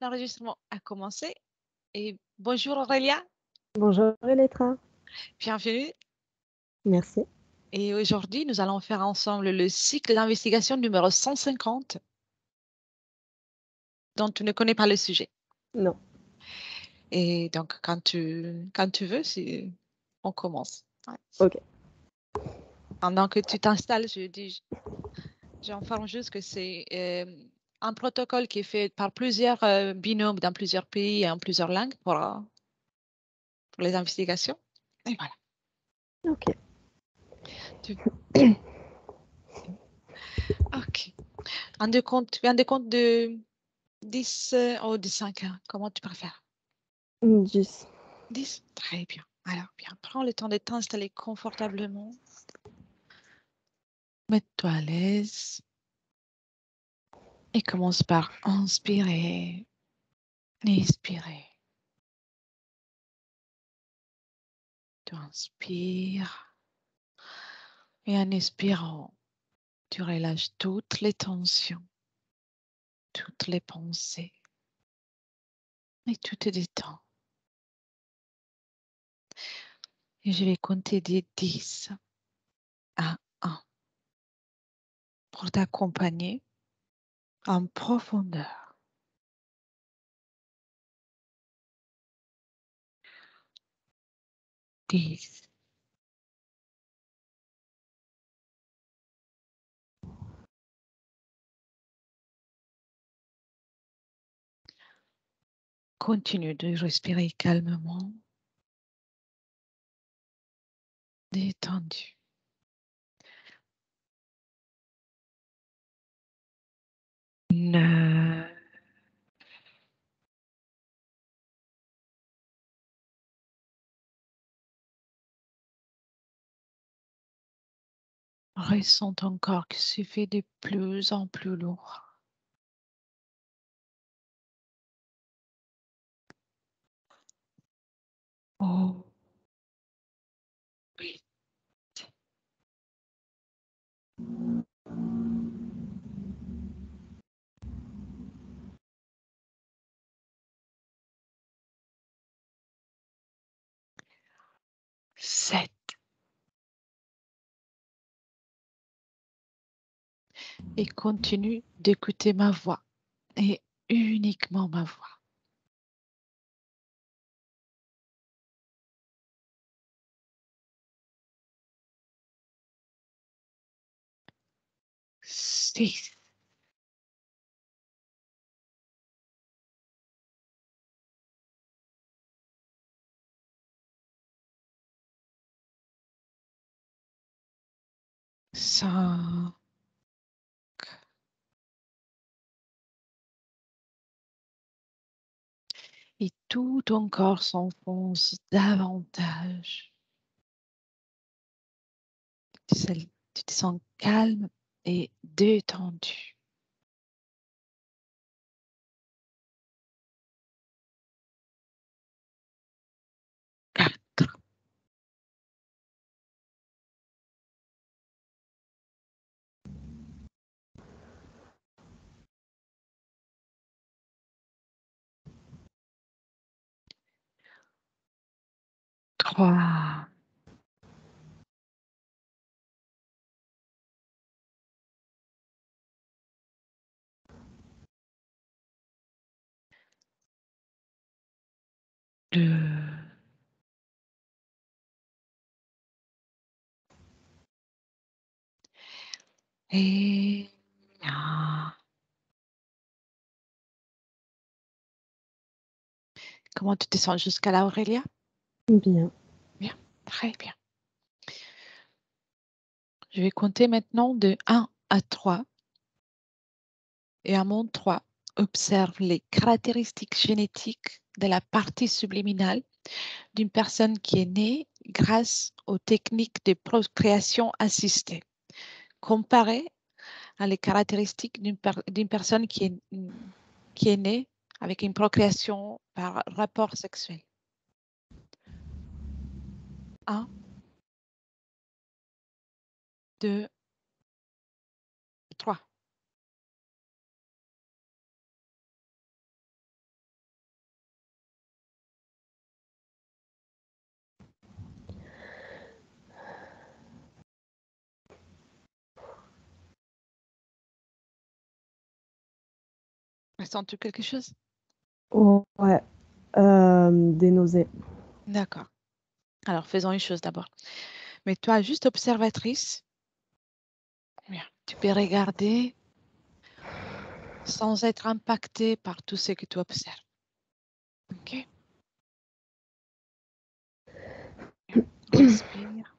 L'enregistrement a commencé. Et bonjour Aurélia, Bonjour Elettra, bienvenue. merci. Et aujourd'hui, nous allons faire ensemble le cycle d'investigation numéro 150, dont tu ne connais pas le sujet. Non, Et donc, quand tu veux, on commence. Ouais. ok. Pendant que tu t'installes, j'informe juste que c'est un protocole qui est fait par plusieurs binômes dans plusieurs pays et en plusieurs langues pour les investigations. Et voilà. Ok. Tu- Ok. Un décompte de 10 ou de 5 heures. Comment tu préfères? 10. 10. Très bien. Alors, bien, prends le temps de t'installer confortablement. Mets-toi à l'aise et commence par inspirer, expirer. Tu inspires et en expirant, tu relâches toutes les tensions, toutes les pensées et tout te détend. Et je vais compter de 10 à 1 pour t'accompagner en profondeur. 10. Continue de respirer calmement, détendu. 9. Ressens ton corps qui se fait de plus en plus lourd. 8. 7. Et continue d'écouter ma voix et uniquement ma voix. 6. 5. Et tout ton corps s'enfonce davantage. Tu te sens calme et détendu. 4. 3. Deux. Et 1. Comment tu te sens jusqu'à là, Aurélia? Bien. Bien, très bien. Je vais compter maintenant de 1 à 3. Et à mon 3, observe les caractéristiques génétiques de la partie subliminale d'une personne qui est née grâce aux techniques de procréation assistée, comparée à les caractéristiques d'une personne qui est née avec une procréation par rapport sexuel. 1, 2, 3. Ressens-tu quelque chose? Ouais, des nausées. D'accord. Alors, faisons une chose d'abord. Mets-toi juste observatrice. Bien. Tu peux regarder sans être impacté par tout ce que tu observes. OK? Bien. Respire.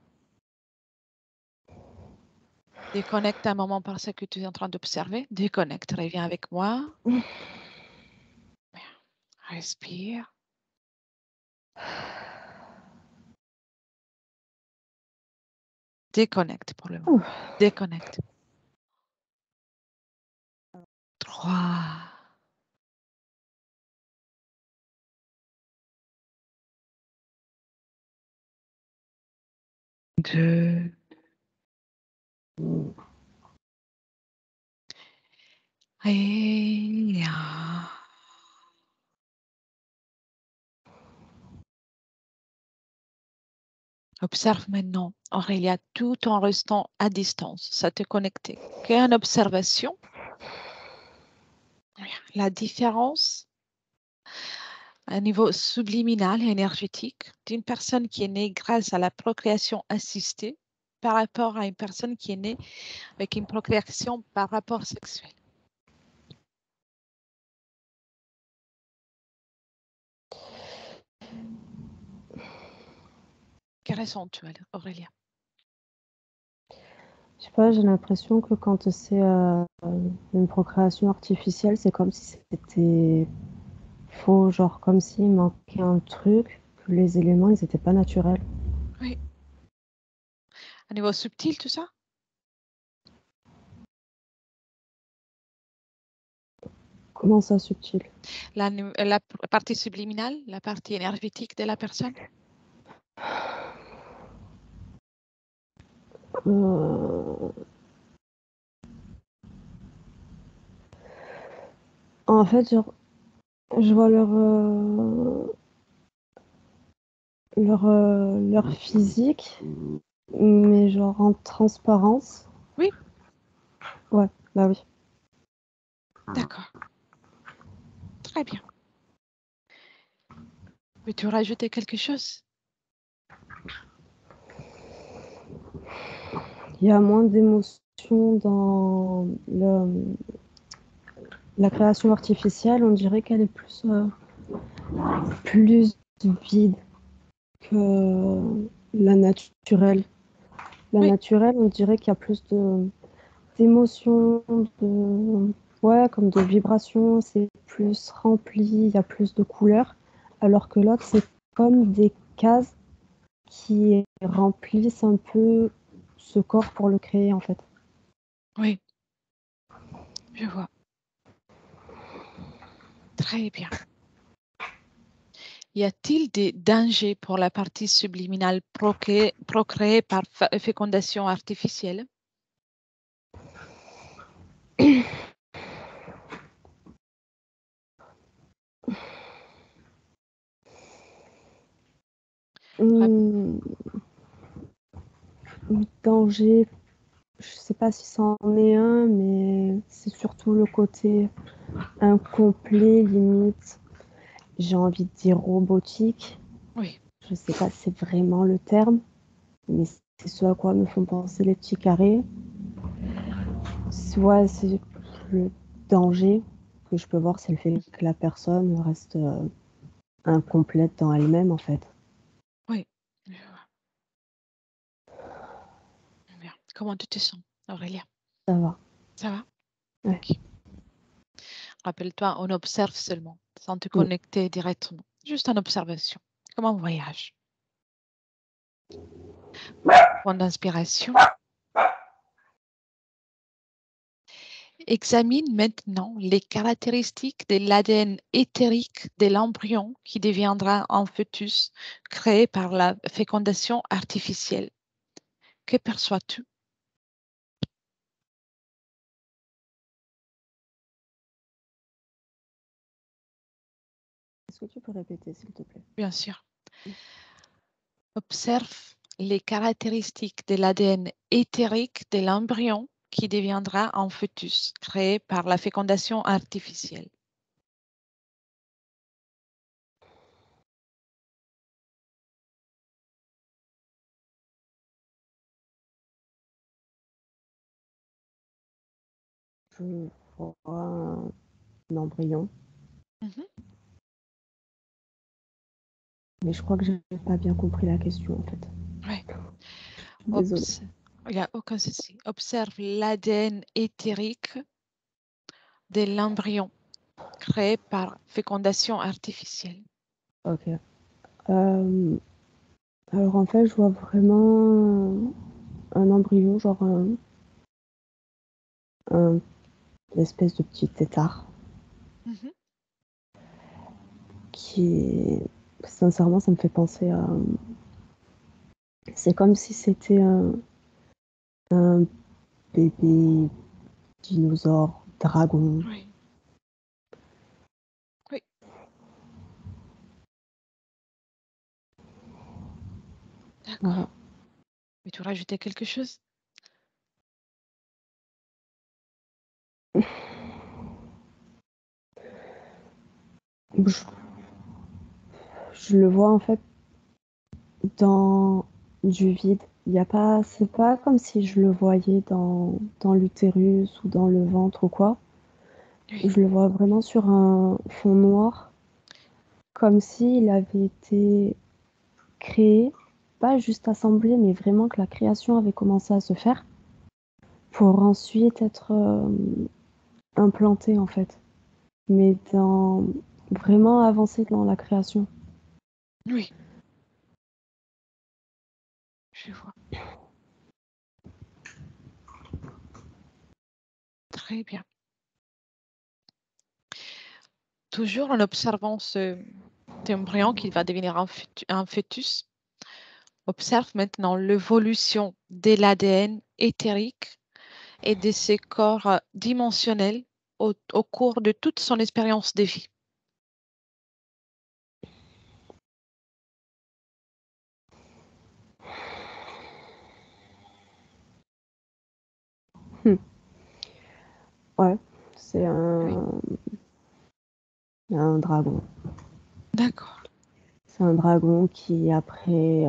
Déconnecte un moment par ce que tu es en train d'observer. Déconnecte. Reviens avec moi. Bien. Respire. Déconnecte pour le moment. Déconnecte. 3. 2. Et 1. Observe maintenant, Aurélia, tout en restant à distance. Ça te connecter qu'en observation. La différence à un niveau subliminal et énergétique d'une personne qui est née grâce à la procréation assistée par rapport à une personne qui est née avec une procréation par rapport sexuel. Que ressens-tu, Aurélia? Je sais pas, j'ai l'impression que quand c'est une procréation artificielle, c'est comme si c'était faux, genre comme s'il manquait un truc, que les éléments, ils n'étaient pas naturels. Oui. À niveau subtil, tout ça? Comment ça, subtil? La partie subliminale, la partie énergétique de la personne? Euh, En fait, genre, je vois leur physique, mais genre en transparence. Oui. Ouais, bah oui. D'accord. Très bien. Veux-tu rajouter quelque chose? Il y a moins d'émotion dans la création artificielle. On dirait qu'elle est plus vide que la naturelle. La Oui. naturelle, on dirait qu'il y a plus d'émotions, ouais, comme de vibrations, c'est plus rempli, il y a plus de couleurs, alors que l'autre, c'est comme des cases qui remplissent un peu ce corps pour le créer, en fait. Oui, je vois. Très bien. Y a-t-il des dangers pour la partie subliminale procréée par fécondation artificielle? Hum, Danger, je sais pas si c'en est un, mais c'est surtout le côté incomplet, limite, j'ai envie de dire robotique. Oui, Je sais pas si c'est vraiment le terme, mais c'est ce à quoi me font penser les petits carrés. Ouais, c'est le danger que je peux voir, c'est le fait que la personne reste incomplète dans elle-même, en fait. oui, je vois. Bien. Comment tu te sens, Aurélia? Ça va. Ça va? Ouais. Ok. Rappelle-toi, on observe seulement, sans te Mm. connecter directement. Juste en observation, comme un voyage. Point d'inspiration. Examine maintenant les caractéristiques de l'ADN éthérique de l'embryon qui deviendra un fœtus créé par la fécondation artificielle. Que perçois-tu? Est-ce que tu peux répéter, s'il te plaît? Bien sûr. Observe les caractéristiques de l'ADN éthérique de l'embryon qui deviendra un fœtus créé par la fécondation artificielle. je vois un embryon, Mhm. mais je crois que j'ai pas bien compris la question en fait. Ouais. Désolée. Il n'y a aucun souci. Observe l'ADN éthérique de l'embryon créé par fécondation artificielle. Ok. Alors en fait, je vois vraiment un embryon, genre un espèce de petit tétard Mhm. qui, sincèrement, ça me fait penser à. C'est comme si c'était un bébé dinosaure dragon. Oui. Oui. Voilà. D'accord. Veux-tu rajouter quelque chose? Je, je le vois en fait dans du vide. Il y a pas, c'est pas comme si je le voyais dans l'utérus ou dans le ventre ou quoi. Oui. Je le vois vraiment sur un fond noir, comme s'il avait été créé, pas juste assemblé, mais vraiment que la création avait commencé à se faire pour ensuite être implanté en fait, mais dans vraiment avancé dans la création. Oui. Je vois. Très bien. Toujours en observant cet embryon qui va devenir un fœtus, observe maintenant l'évolution de l'ADN éthérique et de ses corps dimensionnels au cours de toute son expérience de vie. Hmm. Ouais, c'est Oui. un dragon. D'accord. C'est un dragon qui après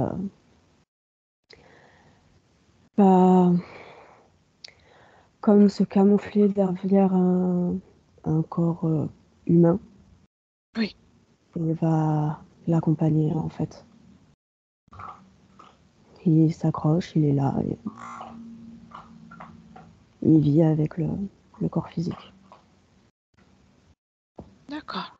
va comme se camoufler derrière un corps humain Oui. et va l'accompagner en fait. Il s'accroche, il est là, et il vit avec le corps physique. D'accord.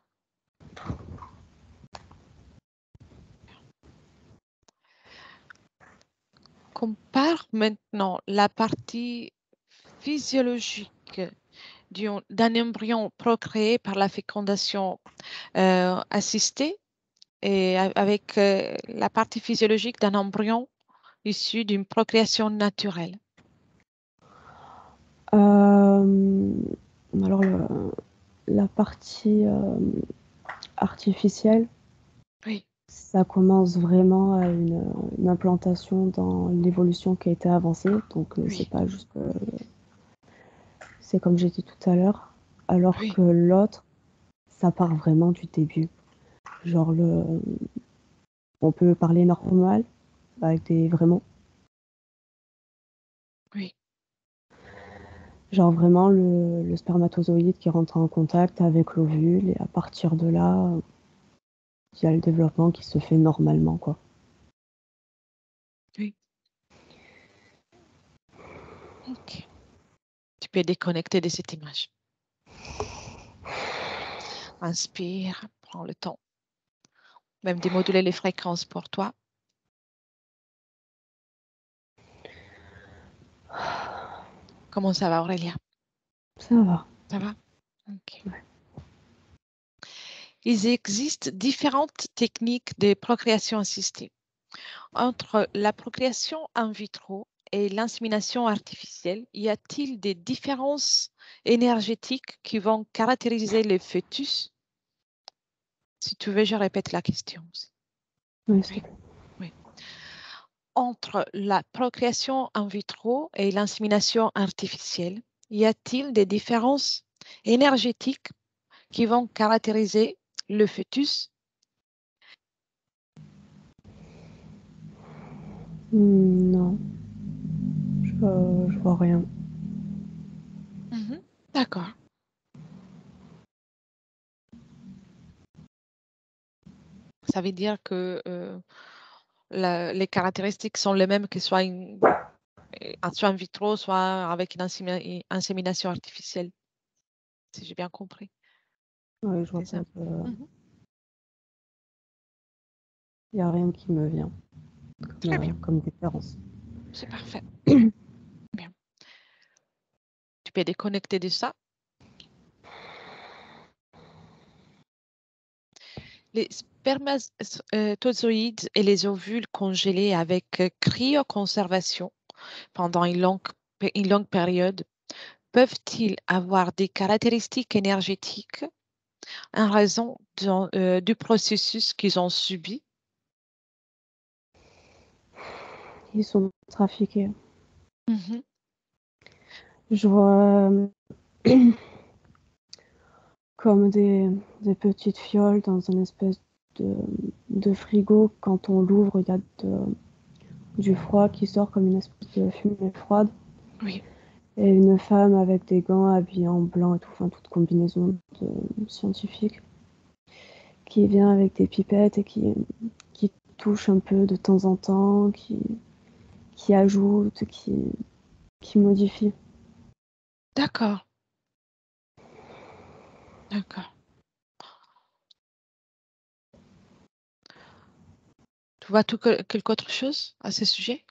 Compare maintenant la partie physiologique d'un embryon procréé par la fécondation assistée et avec la partie physiologique d'un embryon issu d'une procréation naturelle. Euh, alors la partie artificielle, Oui, ça commence vraiment à une implantation dans l'évolution qui a été avancée. Donc c'est oui, pas juste, c'est comme j'ai dit tout à l'heure. Alors oui, que l'autre, ça part vraiment du début. Genre on peut parler normal avec des vrais mots. oui. Genre vraiment le spermatozoïde qui rentre en contact avec l'ovule et à partir de là, il y a le développement qui se fait normalement, quoi. Oui. Ok. Tu peux déconnecter de cette image. Inspire, prends le temps. Même démoduler les fréquences pour toi. Comment ça va, Aurélia? Ça va. Ça va? Ok. Il existe différentes techniques de procréation assistée. Entre la procréation in vitro et l'insémination artificielle, y a-t-il des différences énergétiques qui vont caractériser les fœtus? Si tu veux, je répète la question aussi. Ouais, s'il te Oui, plaît. oui. Entre la procréation in vitro et l'insémination artificielle, y a-t-il des différences énergétiques qui vont caractériser le fœtus? Non, je vois rien. Mhm. D'accord. Ça veut dire que les caractéristiques sont les mêmes, que soit soit in vitro, soit avec une insémination artificielle, si j'ai bien compris. Oui, je vois C'est ça. pas de... Mhm. Il n'y a rien qui me vient Très bien, comme différence. c'est parfait. Bien. Tu peux déconnecter de ça. Les spermatozoïdes et les ovules congelés avec cryoconservation pendant une longue période peuvent-ils avoir des caractéristiques énergétiques en raison du processus qu'ils ont subi? Ils sont trafiqués. Mhm. Je vois comme des petites fioles dans une espèce de frigo. Quand on l'ouvre, il y a du froid qui sort comme une espèce de fumée froide. Oui, Et une femme avec des gants habillée en blanc et tout, enfin toute combinaison scientifique, qui vient avec des pipettes et qui touche un peu de temps en temps, qui ajoute, qui modifie. d'accord, d'accord. Tu vois quelque autre chose à ce sujet?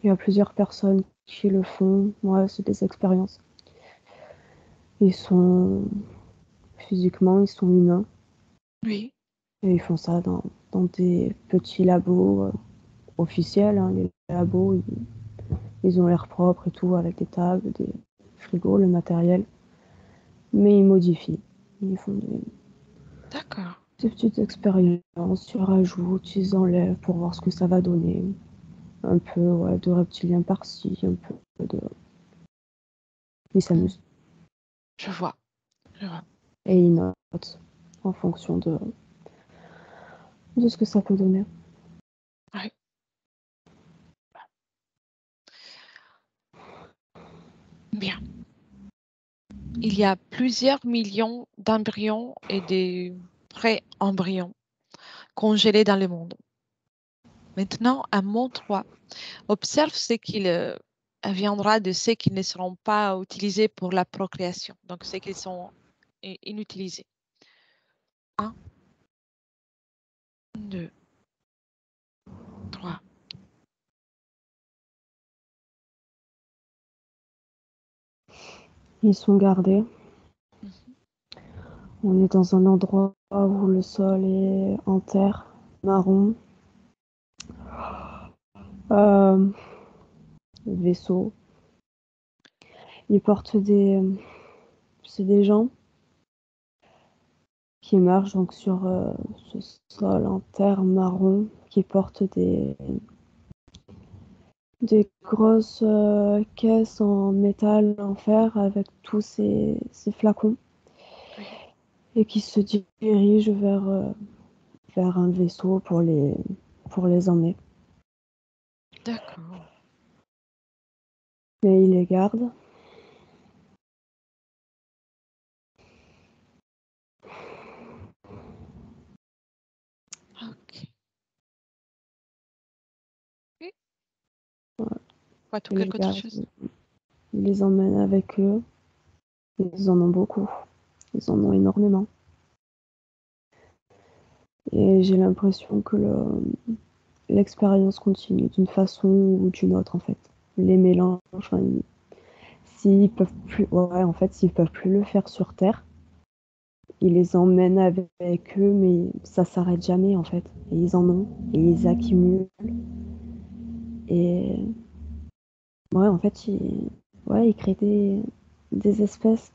Il y a plusieurs personnes qui le font. Ouais, c'est des expériences. Ils sont physiquement, ils sont humains Oui, et ils font ça dans des petits labos officiels. Hein. Les labos, ils ont l'air propres et tout, avec des tables, des frigos, le matériel. Mais ils modifient. Ils font d'accord. des petites expériences, ils rajoutent, ils enlèvent pour voir ce que ça va donner. Un peu ouais, de reptiliens par-ci, un peu de... Ils Mm. s'amusent. Je vois, je vois. Et ils notent en fonction de ce que ça peut donner. Oui. Bien. Il y a plusieurs millions d'embryons et de pré-embryons congelés dans le monde. Maintenant, à mon 3, observe ce qu'il viendra de ceux qui ne seront pas utilisés pour la procréation, donc ceux qui sont inutilisés. 1, 2, 3. Ils sont gardés. Mhm. On est dans un endroit où le sol est en terre, marron. Euh, Vaisseau. Ils portent des... C'est des gens qui marchent donc sur ce sol en terre marron, qui portent des grosses caisses en métal, en fer, avec tous ces flacons, Oui, et qui se dirigent vers un vaisseau pour les emmener. d'accord. Mais ils les gardent. Ok. Oui. Vois-tu Ils les quelque autre gardent. chose? Ils les emmènent avec eux. Ils en ont beaucoup. Ils en ont énormément. Et j'ai l'impression que l'expérience continue d'une façon ou d'une autre, en fait. Les mélanges, enfin, s'ils peuvent plus, ouais, en fait, s'ils peuvent plus le faire sur Terre, ils les emmènent avec eux, mais ça s'arrête jamais, en fait. Et ils en ont, et ils accumulent. Et ouais, en fait, ouais, ils créent des espèces,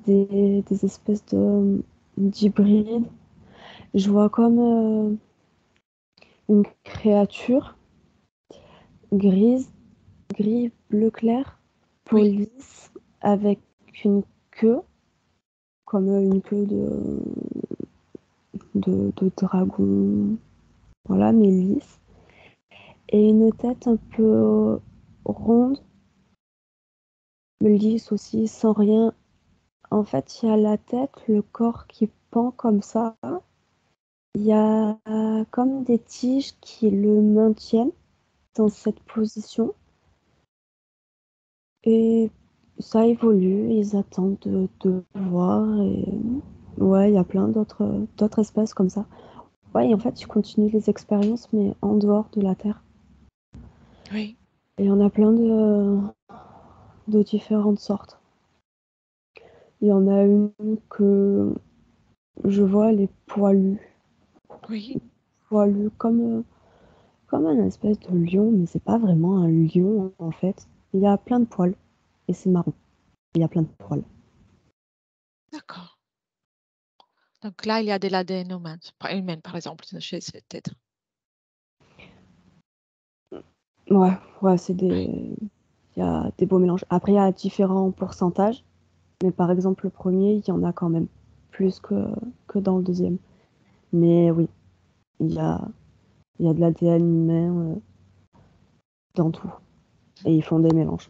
des espèces d'hybrides. Je vois comme une créature grise, gris, bleu clair, peau Oui, lisse, avec une queue, comme une queue de dragon, voilà, mais lisse. et une tête un peu ronde, lisse aussi, sans rien. En fait, il y a la tête, le corps qui pend comme ça. Il y a comme des tiges qui le maintiennent dans cette position. Et ça évolue, ils attendent de voir. Et ouais, il y a plein d'autres espèces comme ça. Ouais, et en fait, ils continuent les expériences, mais en dehors de la Terre. Oui, Et il y en a plein de différentes sortes. Il y en a une que je vois, elle est poilue. oui, Poilue comme un espèce de lion, mais c'est pas vraiment un lion en fait. Il y a plein de poils et c'est marron. Il y a plein de poils. d'accord. Donc là, il y a de l'ADN humain, par exemple, chez cet être. Ouais, Oui, il y a des beaux mélanges. Après, il y a différents pourcentages, mais par exemple, le premier, il y en a quand même plus que dans le deuxième. Mais oui, il y a, il y a de l'ADN humain dans tout. Et ils font des mélanges.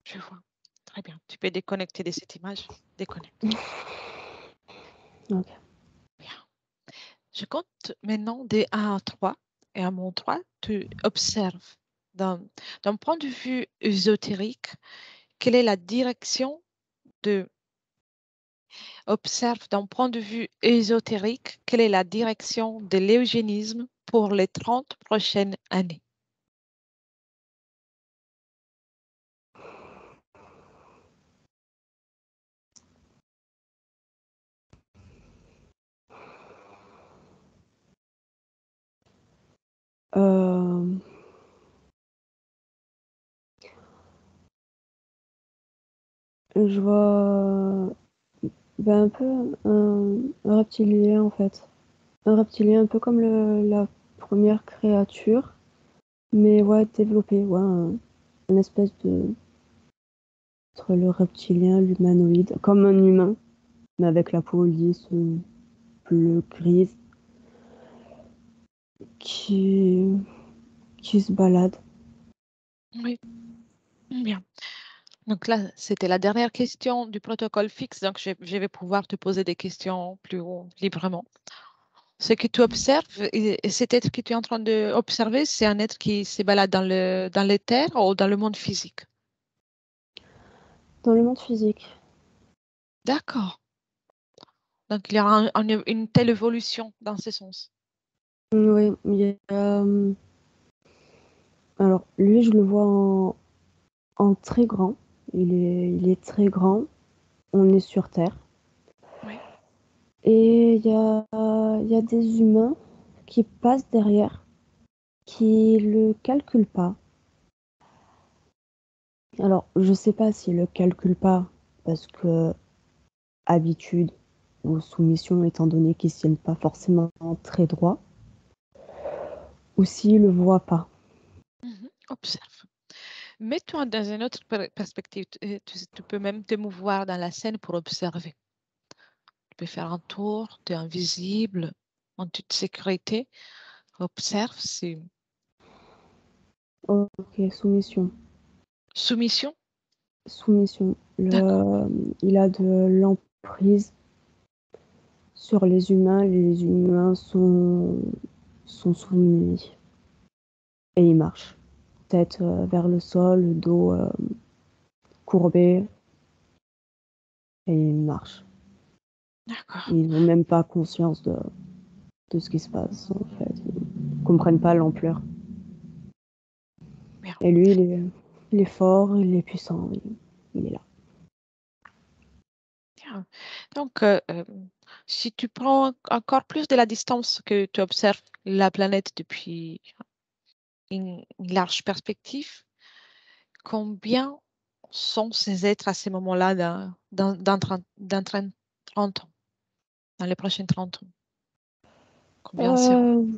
je vois. Très bien. Tu peux déconnecter de cette image. Déconnecte. Ok. Bien. Je compte maintenant des 1 à 3. Et à mon 3, tu observes d'un point de vue ésotérique, quelle est la direction de... Observe d'un point de vue ésotérique, quelle est la direction de l'eugénisme pour les 30 prochaines années. Euh, je vois ben, un peu un reptilien en fait. Un reptilien un peu comme la première créature, mais ouais, développé. Ouais, une espèce de entre le reptilien, l'humanoïde, comme un humain, mais avec la peau lisse, bleu, grise, qui, qui se balade. Oui, bien. Donc là, c'était la dernière question du protocole fixe, donc je vais pouvoir te poser des questions plus librement. Ce que tu observes, et cet être que tu es en train d'observer, c'est un être qui se balade dans l'éther ou dans le monde physique. Dans le monde physique. D'accord. Donc il y a une telle évolution dans ce sens. Oui, il y a, alors lui, je le vois en très grand. Il est très grand. On est sur Terre. Oui. Et il y a des humains qui passent derrière, qui le calculent pas. Alors, je sais pas s'ils le calculent pas parce que habitude ou soumission, étant donné qu'ils ne tiennent pas forcément très droit, ou s'ils le voient pas. Mhm. Observe. Mets-toi dans une autre perspective. Tu peux même te mouvoir dans la scène pour observer. Tu peux faire un tour, tu es invisible, en toute sécurité. Observe, c'est Ok, soumission. soumission. Soumission. D'accord, Il a de l'emprise sur les humains. Les humains sont soumis et il marche. Tête vers le sol, dos courbé et il marche. d'accord. Ils n'ont même pas conscience de ce qui se passe en fait. Ils comprennent pas l'ampleur. Bien. Et lui, il est fort, il est puissant, il est là. Bien. Donc, si tu prends encore plus de la distance que tu observes la planète depuis une large perspective, combien sont ces êtres à ces moments-là dans 30 ans, dans les prochaines 30 ans? Combien seront?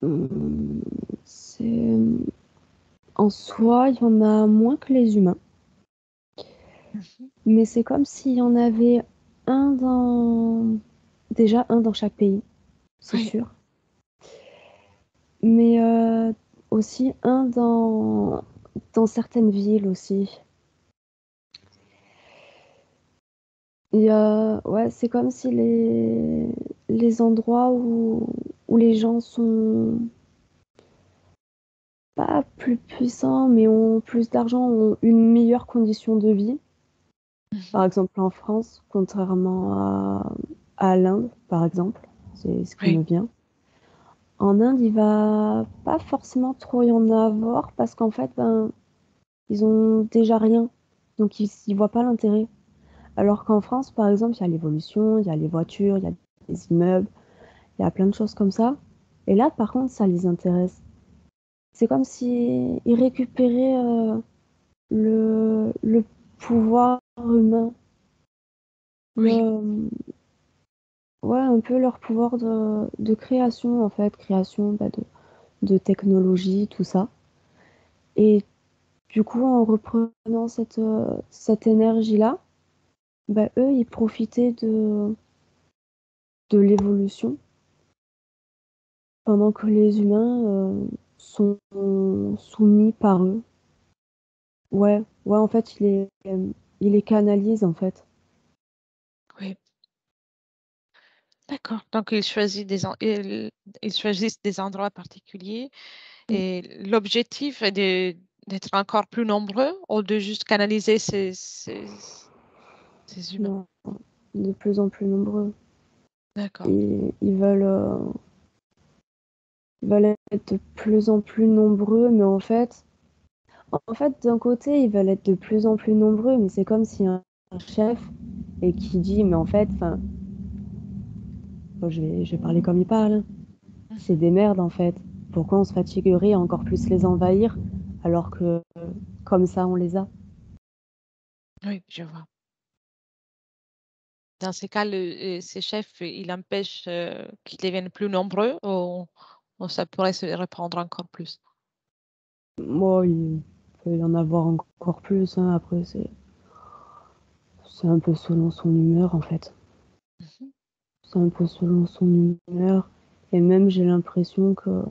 Euh, hum, c'est en soi, il y en a moins que les humains, Mhm. mais c'est comme s'il y en avait un dans déjà un dans chaque pays. c'est Oui, sûr. Mais aussi un dans certaines villes aussi. Ouais, c'est comme si les endroits où les gens sont pas plus puissants, mais ont plus d'argent, ont une meilleure condition de vie. Par mhm, exemple, en France, contrairement à l'Inde, par exemple, c'est ce qui oui, me vient. En Inde, il va pas forcément trop y en avoir parce qu'en fait, ben, ils ont déjà rien. Donc, ils voient pas l'intérêt. Alors qu'en France, par exemple, il y a l'évolution, il y a les voitures, il y a des immeubles, il y a plein de choses comme ça. Et là, par contre, ça les intéresse. C'est comme si ils récupéraient le pouvoir humain, oui, le, ouais, un peu leur pouvoir de création, en fait, création bah, de technologie, tout ça. Et du coup, en reprenant cette énergie-là, bah, eux, ils profitaient de l'évolution pendant que les humains sont soumis par eux. Ouais, ouais, en fait, il les canalise, en fait. oui. D'accord. Donc, ils choisissent des endroits particuliers et l'objectif est d'être encore plus nombreux ou de juste canaliser ces humains. Non, de plus en plus nombreux. D'accord. Et ils veulent être de plus en plus nombreux, mais en fait, d'un côté, ils veulent être de plus en plus nombreux, mais c'est comme si un chef et qui dit, mais en fait, enfin, je vais parler comme il parle, hein. C'est Mhm. des merdes en fait. Pourquoi on se fatiguerait à encore plus les envahir alors que comme ça on les a? Oui, je vois. Dans ces cas, ces chefs, ils empêchent qu'ils deviennent plus nombreux ou ça pourrait se répandre encore plus. Moi, il peut y en avoir encore plus, hein. Après, c'est un peu selon son humeur en fait. Mhm. C'est un peu selon son humeur. Et même j'ai l'impression que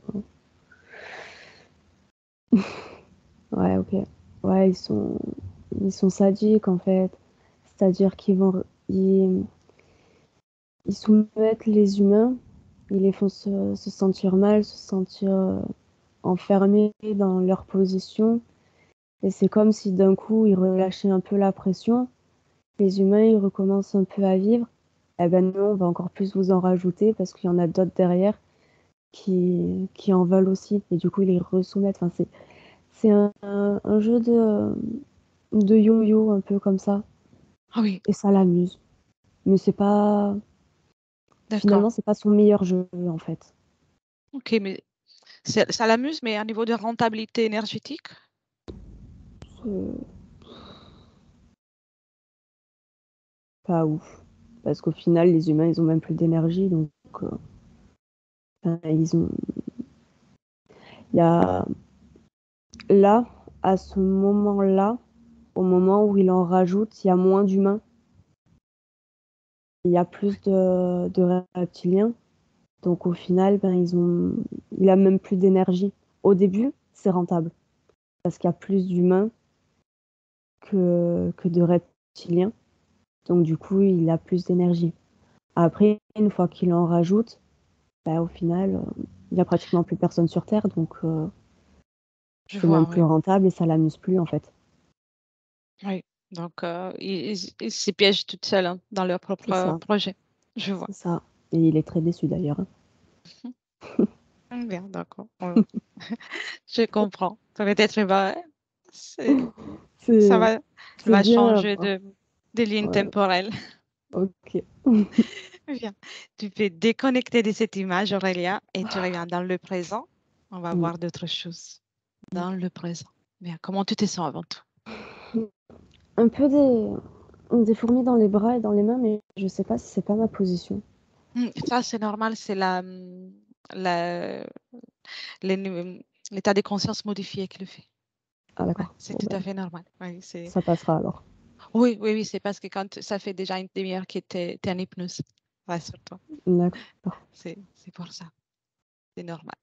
ouais, ok. Ouais, ils sont sadiques en fait. C'est-à-dire ils soumettent les humains, ils les font se sentir mal, se sentir enfermés dans leur position. Et c'est comme si d'un coup, ils relâchaient un peu la pression. Les humains, ils recommencent un peu à vivre. Eh ben non, on va encore plus vous en rajouter parce qu'il y en a d'autres derrière qui en veulent aussi. Et du coup, ils les resoumettent. Enfin, c'est un jeu de yo-yo un peu comme ça. Ah oui, Et ça l'amuse. Mais c'est pas, d'accord. finalement, c'est pas son meilleur jeu en fait. Ok, mais ça l'amuse, mais à niveau de rentabilité énergétique? C'est pas ouf. Parce qu'au final, les humains, ils ont même plus d'énergie. Donc, ils ont, il y a là, à ce moment-là, au moment où il en rajoute, il y a moins d'humains, il y a plus de reptiliens. Donc au final, ben, il a même plus d'énergie. Au début, c'est rentable parce qu'il y a plus d'humains que de reptiliens. Donc du coup, il a plus d'énergie. Après, une fois qu'il en rajoute, ben, au final, il n'y a pratiquement plus personne sur Terre. Donc Je c'est même vois, plus oui. rentable et ça l'amuse plus en fait. Oui. Donc, ils s'y piègent toutes seules hein, dans leur propre C'est ça, projet. Je vois. c'est ça. Et il est très déçu d'ailleurs, hein. Bien, d'accord. Ouais. Je comprends. Peut-être c'est- ça C'est, va, c'est va bien. changer de ligne Ouais, temporelle. ok. Bien. Tu peux déconnecter de cette image, Aurélia, et tu reviens dans le présent. On va Mm. voir d'autres choses dans le présent. Bien, comment tu te sens avant tout? Un peu des fourmis dans les bras et dans les mains, mais je sais pas si c'est pas ma position. Ça, c'est normal, c'est la, l'état de conscience modifié qui le fait. Ah Ouais, d'accord. c'est Bon tout ben, à fait normal. Ouais, ça passera alors. oui, oui, oui, c'est parce que quand ça fait déjà une demi-heure que tu es en hypnose. rassure-toi. D'accord. C'est pour ça. C'est normal.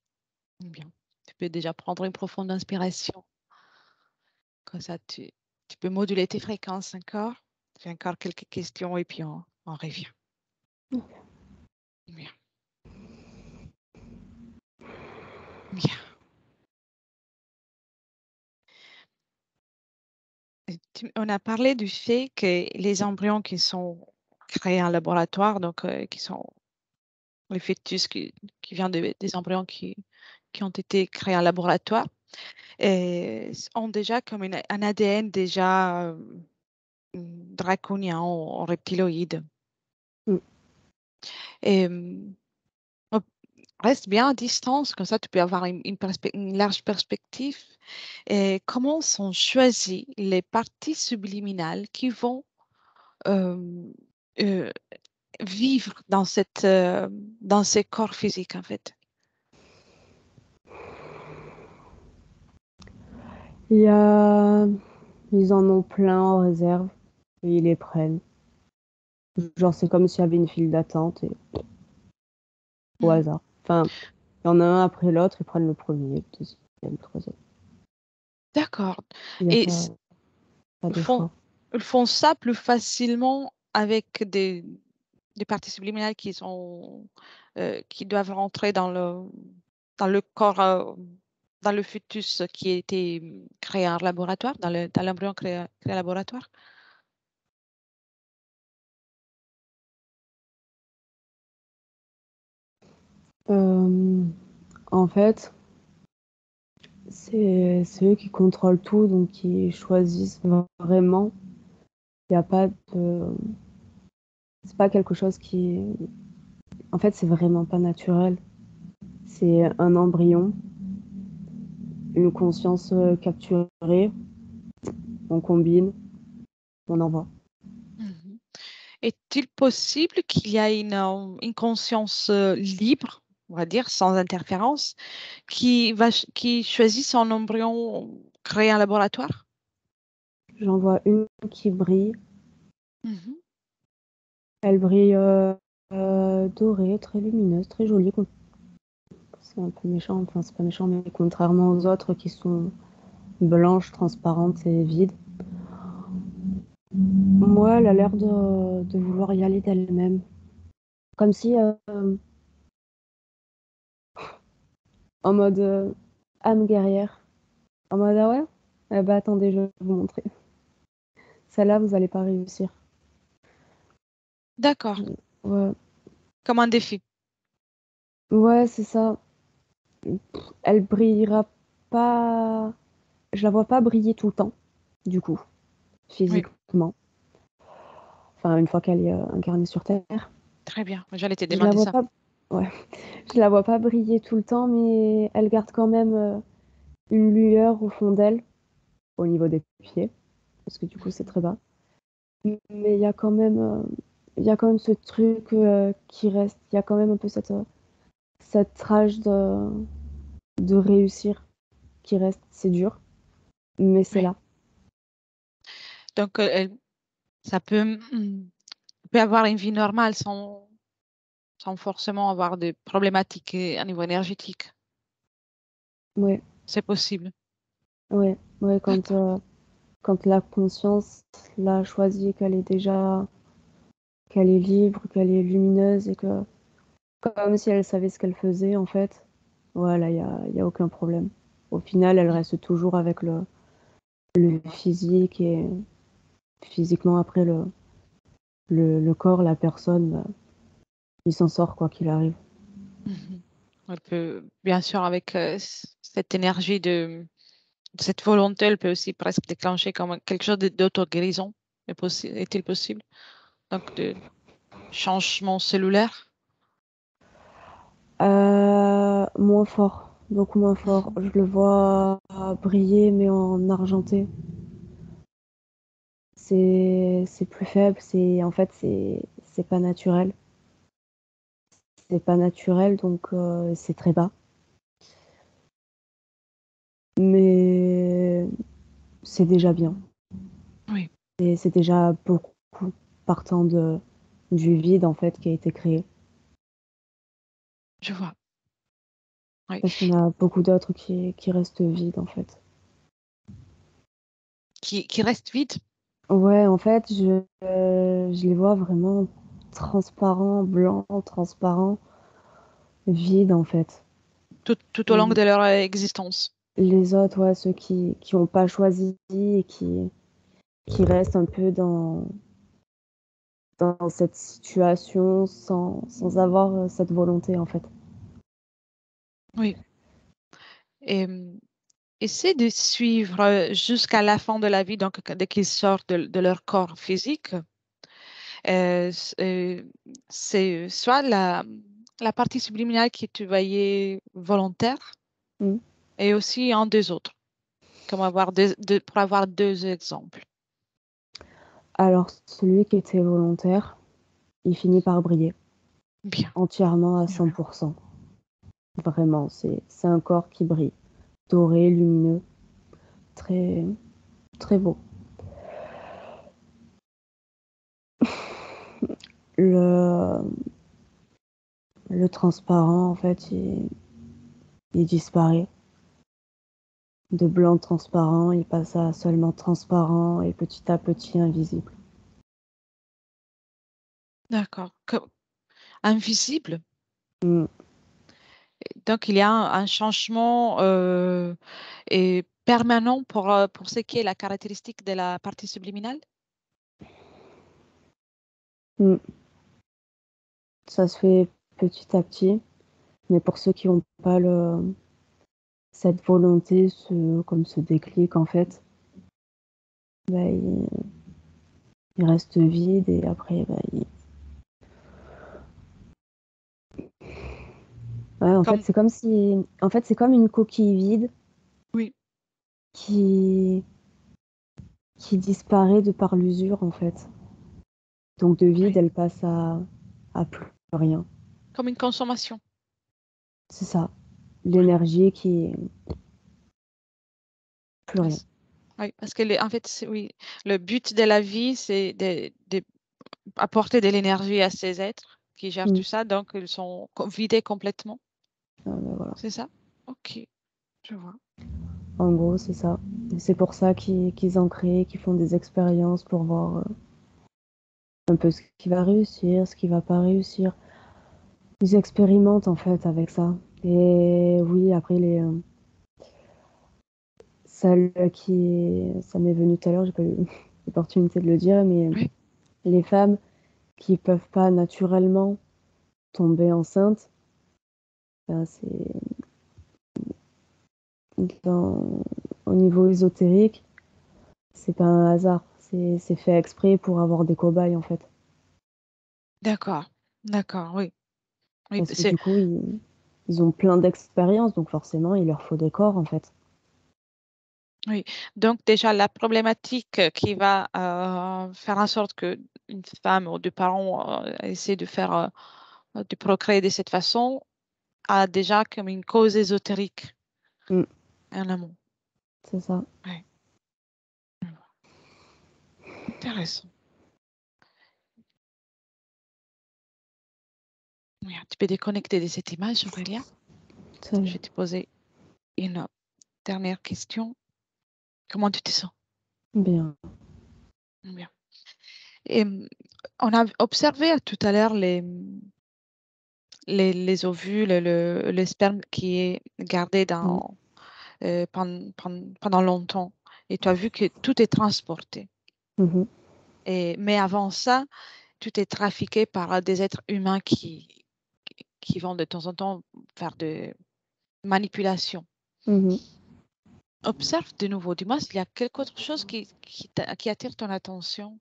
Bien. Tu peux déjà prendre une profonde inspiration. Comme ça, tu peux moduler tes fréquences encore. J'ai encore quelques questions et puis on revient. Bien. Bien. On a parlé du fait que les embryons qui sont créés en laboratoire, donc qui sont les fœtus qui viennent des embryons qui ont été créés en laboratoire, ont déjà comme un ADN déjà draconien ou reptiloïde. Mm. Et on reste bien à distance, comme ça tu peux avoir une large perspective. Et comment sont choisies les parties subliminales qui vont euh, euh, vivre dans ces corps physiques, en fait? Il y a... Ils en ont plein en réserve et ils les prennent. Genre, c'est comme s'il y avait une file d'attente et au Mhm. hasard. Enfin, il y en a un après l'autre, ils prennent le premier, le deuxième, le troisième. D'accord. Il n'y a Et pas ils de font, choix. ils font ça plus facilement avec des parties subliminales qui doivent rentrer dans le corps, dans le fœtus qui a été créé en laboratoire, dans l'embryon créé en laboratoire. Euh, En fait, c'est eux qui contrôlent tout, donc qui choisissent vraiment. Il n'y a pas de... C'est pas quelque chose qui... En fait, c'est vraiment pas naturel. C'est un embryon, une conscience capturée, on combine, on envoie. Mhm. Est-il possible qu'il y ait une conscience libre, on va dire, sans interférence, qui choisit son embryon créé en laboratoire? J'en vois une qui brille. Mhm. Elle brille dorée, très lumineuse, très jolie. C'est un peu méchant, enfin c'est pas méchant, mais contrairement aux autres qui sont blanches, transparentes et vides. Moi, elle a l'air de vouloir y aller d'elle-même. Comme si, en mode âme guerrière. En mode, ah ouais? Eh ben, attendez, je vais vous montrer. Celle-là, vous allez pas réussir. D'accord, Ouais, comme un défi. ouais, c'est ça. Elle brillera pas. Je la vois pas briller tout le temps, du coup, Oui, physiquement. Enfin, une fois qu'elle est incarnée sur Terre. très bien. J'allais te Je la demander vois ça. pas. Ouais, je la vois pas briller tout le temps, mais elle garde quand même une lueur au fond d'elle, au niveau des pieds, parce que du coup, c'est très bas. Mais il y a quand même ce truc qui reste. Il y a quand même un peu cette rage de réussir qui reste. C'est dur, mais c'est Oui. là. Donc, ça peut avoir une vie normale sans forcément avoir de problématiques à niveau énergétique. Ouais, C'est possible. ouais, D'accord. quand la conscience l'a choisi, qu'elle est libre, qu'elle est lumineuse et que, comme si elle savait ce qu'elle faisait, en fait, voilà, y a aucun problème. Au final, elle reste toujours avec le physique et physiquement après le corps, la personne, bah, il s'en sort quoi qu'il arrive. Mhm. Elle peut, bien sûr, avec cette énergie de cette volonté, elle peut aussi presque déclencher comme quelque chose d'auto-guérison. Est-il possible? Donc, de changement cellulaire. Moins fort, beaucoup moins fort. Mhm. Je le vois briller, mais en argenté. C'est plus faible, en fait, c'est pas naturel. C'est pas naturel, donc c'est très bas. Mais c'est déjà bien. Oui. Et c'est déjà beaucoup partant du vide en fait qui a été créé. Je vois. Oui. Parce qu'il y en a beaucoup d'autres qui restent vides en fait. Qui reste vide. Ouais, en fait, je les vois vraiment transparents, blancs, transparents, vides en fait. Tout au long Et de leur existence. les autres, ouais, ceux qui ont pas choisi et qui restent un peu dans cette situation sans avoir cette volonté en fait. Oui. Et, essaie de suivre jusqu'à la fin de la vie, donc dès qu'ils sortent de leur corps physique. C'est soit la partie subliminale que tu voyais volontaire Mm. et aussi en deux autres, comme pour avoir deux exemples. Alors, celui qui était volontaire, il finit par briller Bien. entièrement à Bien, bien. 100%. Vraiment, c'est un corps qui brille, doré, lumineux, très, très beau. Le, le transparent, en fait, il disparaît. De blanc transparent, il passe à seulement transparent et petit à petit invisible. D'accord. Invisible. Mm. Donc, il y a un changement et permanent pour ce qui est la caractéristique de la partie subliminale. Mm. Ça se fait petit à petit, mais pour ceux qui n'ont pas cette volonté, comme ce déclic, en fait, bah, il reste vide et après, bah, ouais, en fait, Comme, c'est comme si, en fait, c'est comme une coquille vide oui, qui, qui disparaît de par l'usure, en fait. Donc de vide, oui. elle passe à plus rien. Comme une consommation. C'est ça. Oui. L'énergie qui est plus rien. Oui, parce que en fait, oui, le but de la vie, c'est apporter de l'énergie à ces êtres qui gèrent Mm. tout ça, donc ils sont vidés complètement. Ben voilà. C'est ça? Ok, je vois. En gros, c'est ça. Et c'est pour ça qu'ils en créent, qu'ils font des expériences pour voir un peu ce qui va réussir, ce qui va pas réussir. Ils expérimentent en fait avec ça. Et oui, après celle ça m'est venu tout à l'heure, j'ai pas eu l'opportunité de le dire, mais Oui, les femmes qui peuvent pas naturellement tomber enceinte, ben dans- au niveau ésotérique, c'est pas un hasard. C'est fait exprès pour avoir des cobayes en fait. d'accord, d'accord, oui. Oui, Parce que du coup, ils ont plein d'expériences, donc forcément, il leur faut des corps en fait. oui. Donc déjà, la problématique qui va faire en sorte que une femme ou deux parents essaient de faire, de procréer de cette façon, a déjà comme une cause ésotérique Mm, en amont. c'est ça. Oui, intéressant. Oui, tu peux déconnecter de cette image, Aurélia. Ça Je vais te poser une dernière question. Comment tu te sens? bien. Bien. Et, on a observé tout à l'heure les ovules, le sperme qui est gardé Mm, pendant longtemps. Et tu as vu que tout est transporté. mhm, Mais avant ça, tout est trafiqué par des êtres humains qui vont de temps en temps faire de manipulation. mhm. Observe de nouveau. Dis-moi s'il y a quelque autre chose qui attire ton attention.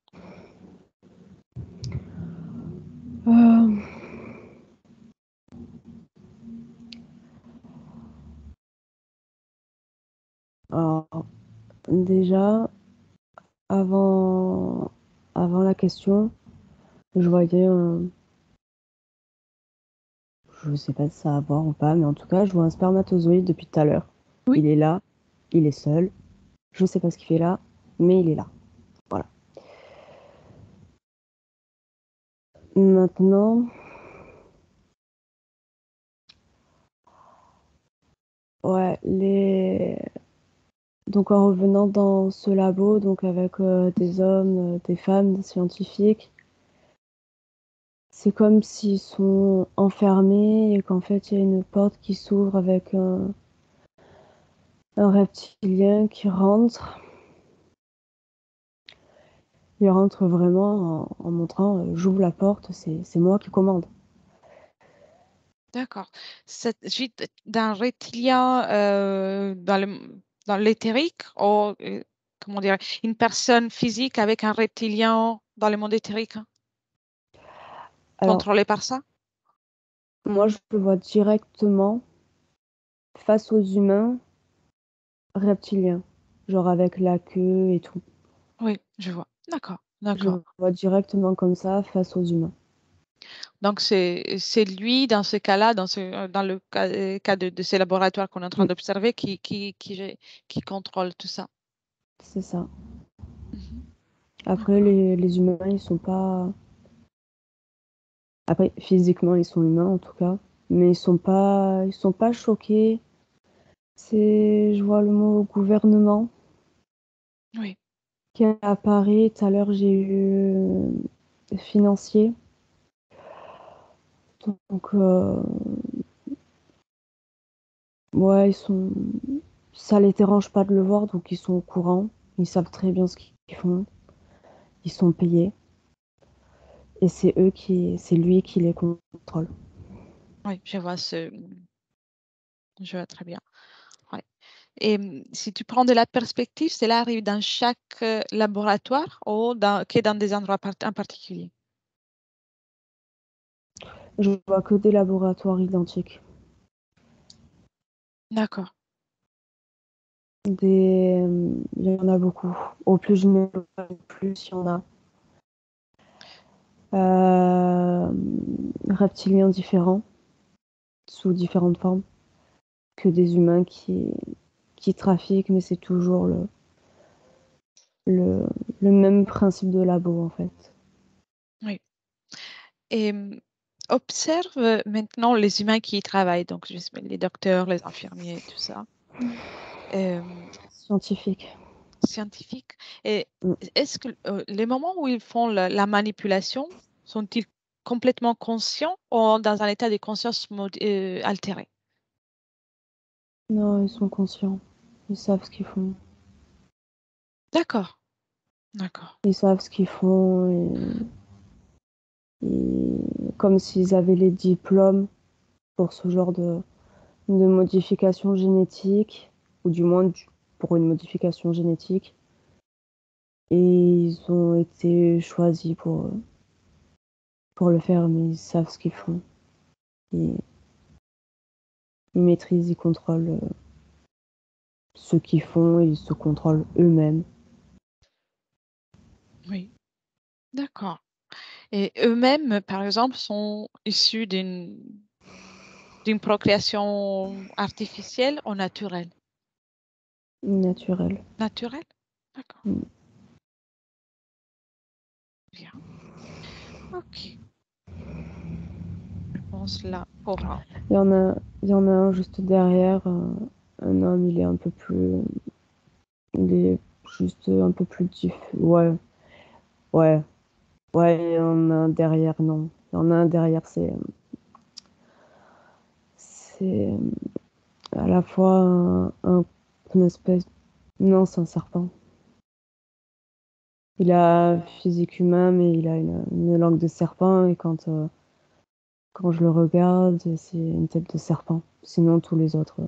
Euh, alors, déjà, avant, avant la question, je voyais je sais pas si ça a à voir ou pas, mais en tout cas, je vois un spermatozoïde depuis tout à l'heure. Oui. Il est là, il est seul. Je sais pas ce qu'il fait là, mais il est là. Voilà. Maintenant, ouais, donc en revenant dans ce labo, donc avec des hommes, des femmes, des scientifiques, c'est comme s'ils sont enfermés et qu'en fait il y a une porte qui s'ouvre avec un reptilien qui rentre. Il rentre vraiment en montrant j'ouvre la porte, c'est moi qui commande. D'accord. Cette suite d'un reptilien dans l'éthérique ou, comment dire, une personne physique avec un reptilien dans le monde éthérique, hein, Alors, contrôlé par ça? moi, je le vois directement face aux humains reptiliens, genre avec la queue et tout. Oui, je vois. D'accord, Je d'accord. le vois directement comme ça face aux humains. Donc, c'est lui, dans ce cas-là, dans le cas de ces laboratoires qu'on est en train Mm, d'observer, qui contrôle tout ça. c'est ça. Mhm. Après, D'accord. les humains, ils sont pas. Après, physiquement, ils sont humains en tout cas, mais ils sont pas choqués. Je vois le mot gouvernement Oui, qui apparaît. Tout à l'heure, j'ai eu financier. Donc, ouais, ça les dérange pas de le voir, donc ils sont au courant. Ils savent très bien ce qu'ils font. Ils sont payés. Et c'est lui qui les contrôle. oui, je vois très bien. Ouais. Et si tu prends de la perspective, cela arrive dans chaque laboratoire ou que dans des endroits en particulier. Je vois que des laboratoires identiques. D'accord. Il y en a beaucoup. Au plus je me plus il y en a. Euh, Reptiliens différents, sous différentes formes, que des humains qui trafiquent, mais c'est toujours le, le même principe de labo en fait. Oui. Et observe maintenant les humains qui y travaillent, donc les docteurs, les infirmiers, tout ça, euh, Scientifique. scientifiques. Et Mm. est-ce que les moments où ils font la manipulation, sont-ils complètement conscients ou dans un état de conscience altéré? Non, ils sont conscients. Ils savent ce qu'ils font. D'accord, d'accord. Ils savent ce qu'ils font. Comme s'ils avaient les diplômes pour ce genre de modification génétique, ou du moins pour une modification génétique. Et ils ont été choisis pour le faire, mais ils savent ce qu'ils font. Ils, ils maîtrisent, ils contrôlent ce qu'ils font et ils se contrôlent eux-mêmes. Oui, d'accord. Et eux-mêmes, par exemple, sont issus d'une procréation artificielle ou naturelle? Naturels. Naturelle? D'accord, Mm. bien. Ok, je pense là pour un. Il y en a un juste derrière, un homme, il est juste un peu plus ouais, ouais, ouais, il y en a un derrière, non. Il y en a un derrière, c'est à la fois une espèce, non, c'est un serpent. Il a physique humain, mais il a une langue de serpent, et quand je le regarde, c'est une tête de serpent. Sinon, tous les autres,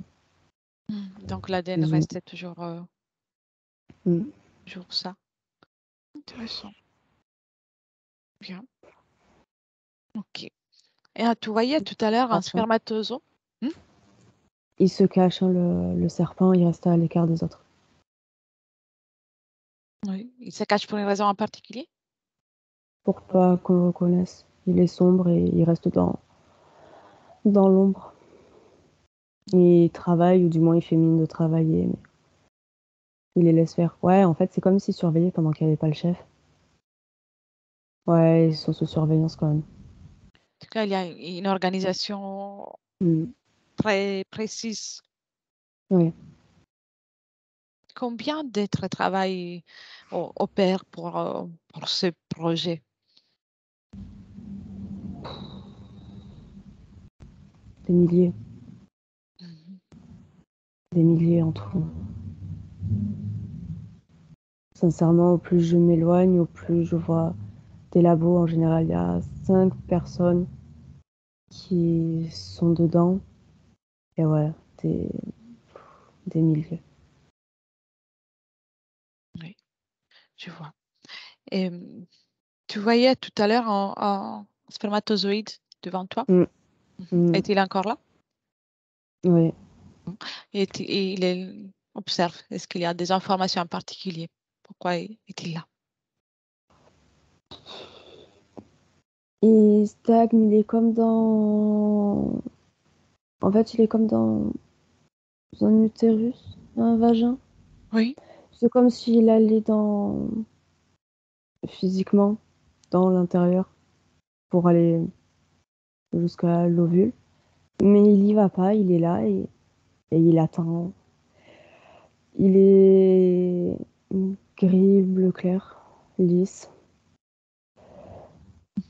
Donc l'ADN ils ont. reste Mm. toujours ça. Intéressant. Bien. Ok. Et tu voyais tout à l'heure un Enfin, spermatozoïde. Hmm. il se cache, hein, le serpent, il reste à l'écart des autres. Oui. Il se cache pour une raison en particulier? Pour pas qu'on le reconnaisse. Il est sombre et il reste dans l'ombre. Il travaille, ou du moins il fait mine de travailler, mais il les laisse faire. Ouais, en fait, c'est comme s'il surveillait pendant qu'il n'y avait pas le chef. Ouais, ils sont sous surveillance quand même. tout cas, il y a une organisation Mm. très précise. Oui. Combien d'êtres travaillent, opèrent pour ce projet? Des milliers. Mhm. Des milliers en tout. Sincèrement, au plus je m'éloigne, au plus je vois des labos. En général, il y a 5 personnes qui sont dedans. Et ouais, des milliers. Oui, je vois. Et tu voyais tout à l'heure un spermatozoïde devant toi? Mm. Mhm. Mm. Est-il encore là? Oui. Et observe. Est-ce qu'il y a des informations en particulier? Pourquoi est-il là? Il stagne, il est comme dans. En fait, il est comme dans un utérus, un vagin. Oui, C'est comme s'il allait dans. Physiquement, dans l'intérieur, pour aller jusqu'à l'ovule. Mais il y va pas, il est là et il attend. Il est gris, bleu clair, lisse.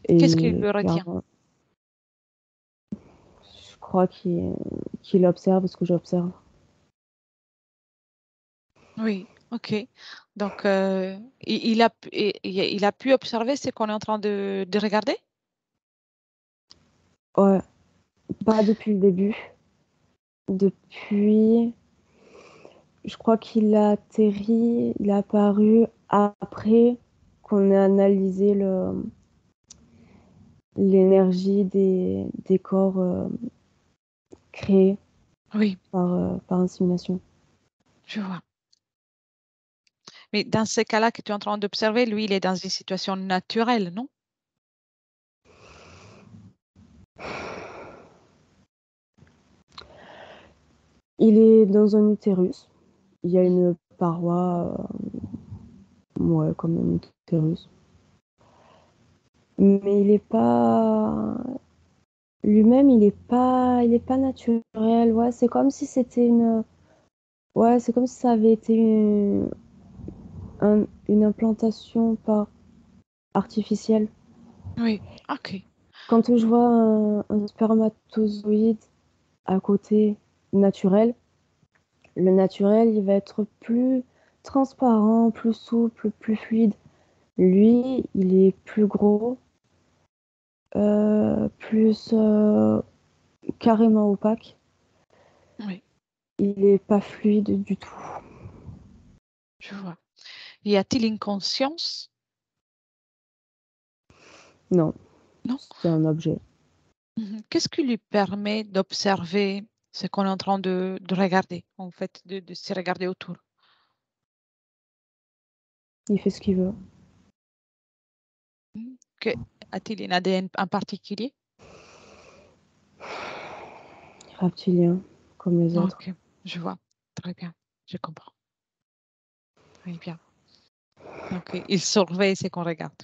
qu'est-ce qui Et le retient? clairement, je crois qu'il observe ce que j'observe. Oui, ok. Donc, il a pu observer ce qu'on est en train de regarder? Ouais, pas depuis le début. Depuis, je crois qu'il a atterri, il est apparu après qu'on ait analysé l'énergie des corps créés Oui, par insémination. je vois. Mais dans ce cas-là que tu es en train d'observer, lui, il est dans une situation naturelle, non? Il est dans un utérus. Il y a une paroi, ouais, comme un utérus. Mais il est pas. Lui-même, il est pas naturel. Ouais, c'est comme si c'était une. Ouais, c'est comme si ça avait été une implantation par artificielle. Oui, ok. Quand je vois un spermatozoïde à côté naturel, le naturel, il va être plus transparent, plus souple, plus fluide. Lui, il est plus gros, plus carrément opaque. Oui, Il est pas fluide du tout. je vois. Y a-t-il une conscience? Non, Non. c'est un objet. Mhm. Qu'est-ce qui lui permet d'observer ce qu'on est en train de regarder, en fait, de se regarder autour? Il fait ce qu'il veut. Mhm. A-t-il un ADN en particulier? Reptilien, comme les autres. Ok, je vois. Très bien, je comprends. Très bien. Donc, il surveille ce qu'on regarde,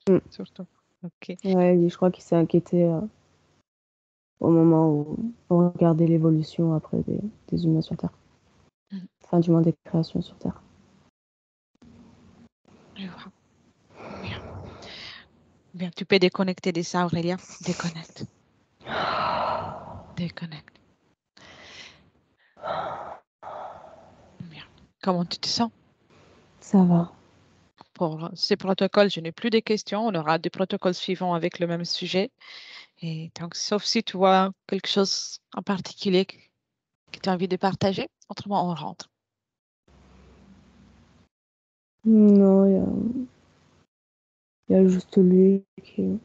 Mm. surtout. Ok. Ouais, je crois qu'il s'est inquiété au moment où on regardait l'évolution après des humains sur Terre. Mhm. Enfin, du moins des créations sur Terre. Je vois. Bien. Bien, tu peux déconnecter de ça, Aurélia. Déconnecte. Déconnecte. Bien. Comment tu te sens? Ça va. Pour ces protocoles, je n'ai plus de questions. On aura des protocoles suivants avec le même sujet. Et donc, sauf si tu vois quelque chose en particulier que tu as envie de partager, autrement, on rentre. Non, il y a juste lui qui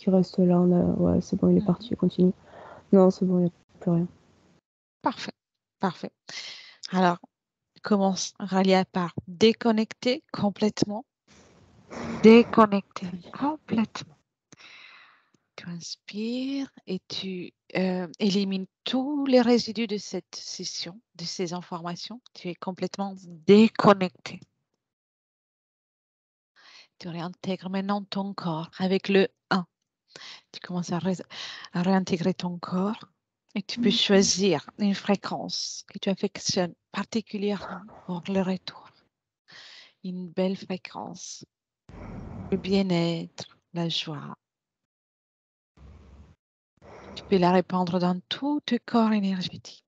reste là. Ouais, c'est bon, il est Mhm. parti, il continue. Non, c'est bon, il n'y a plus rien. Parfait. Parfait. Alors, commence, Ralia, par déconnecter complètement. Déconnecter complètement. Tu inspires et tu élimines tous les résidus de cette session, de ces informations. Tu es complètement déconnecté. Tu réintègres maintenant ton corps avec le 1. Tu commences à réintégrer ton corps et tu peux choisir une fréquence que tu affectionnes particulièrement pour le retour. Une belle fréquence, le bien-être, la joie. Tu peux la répandre dans tout ton corps énergétique.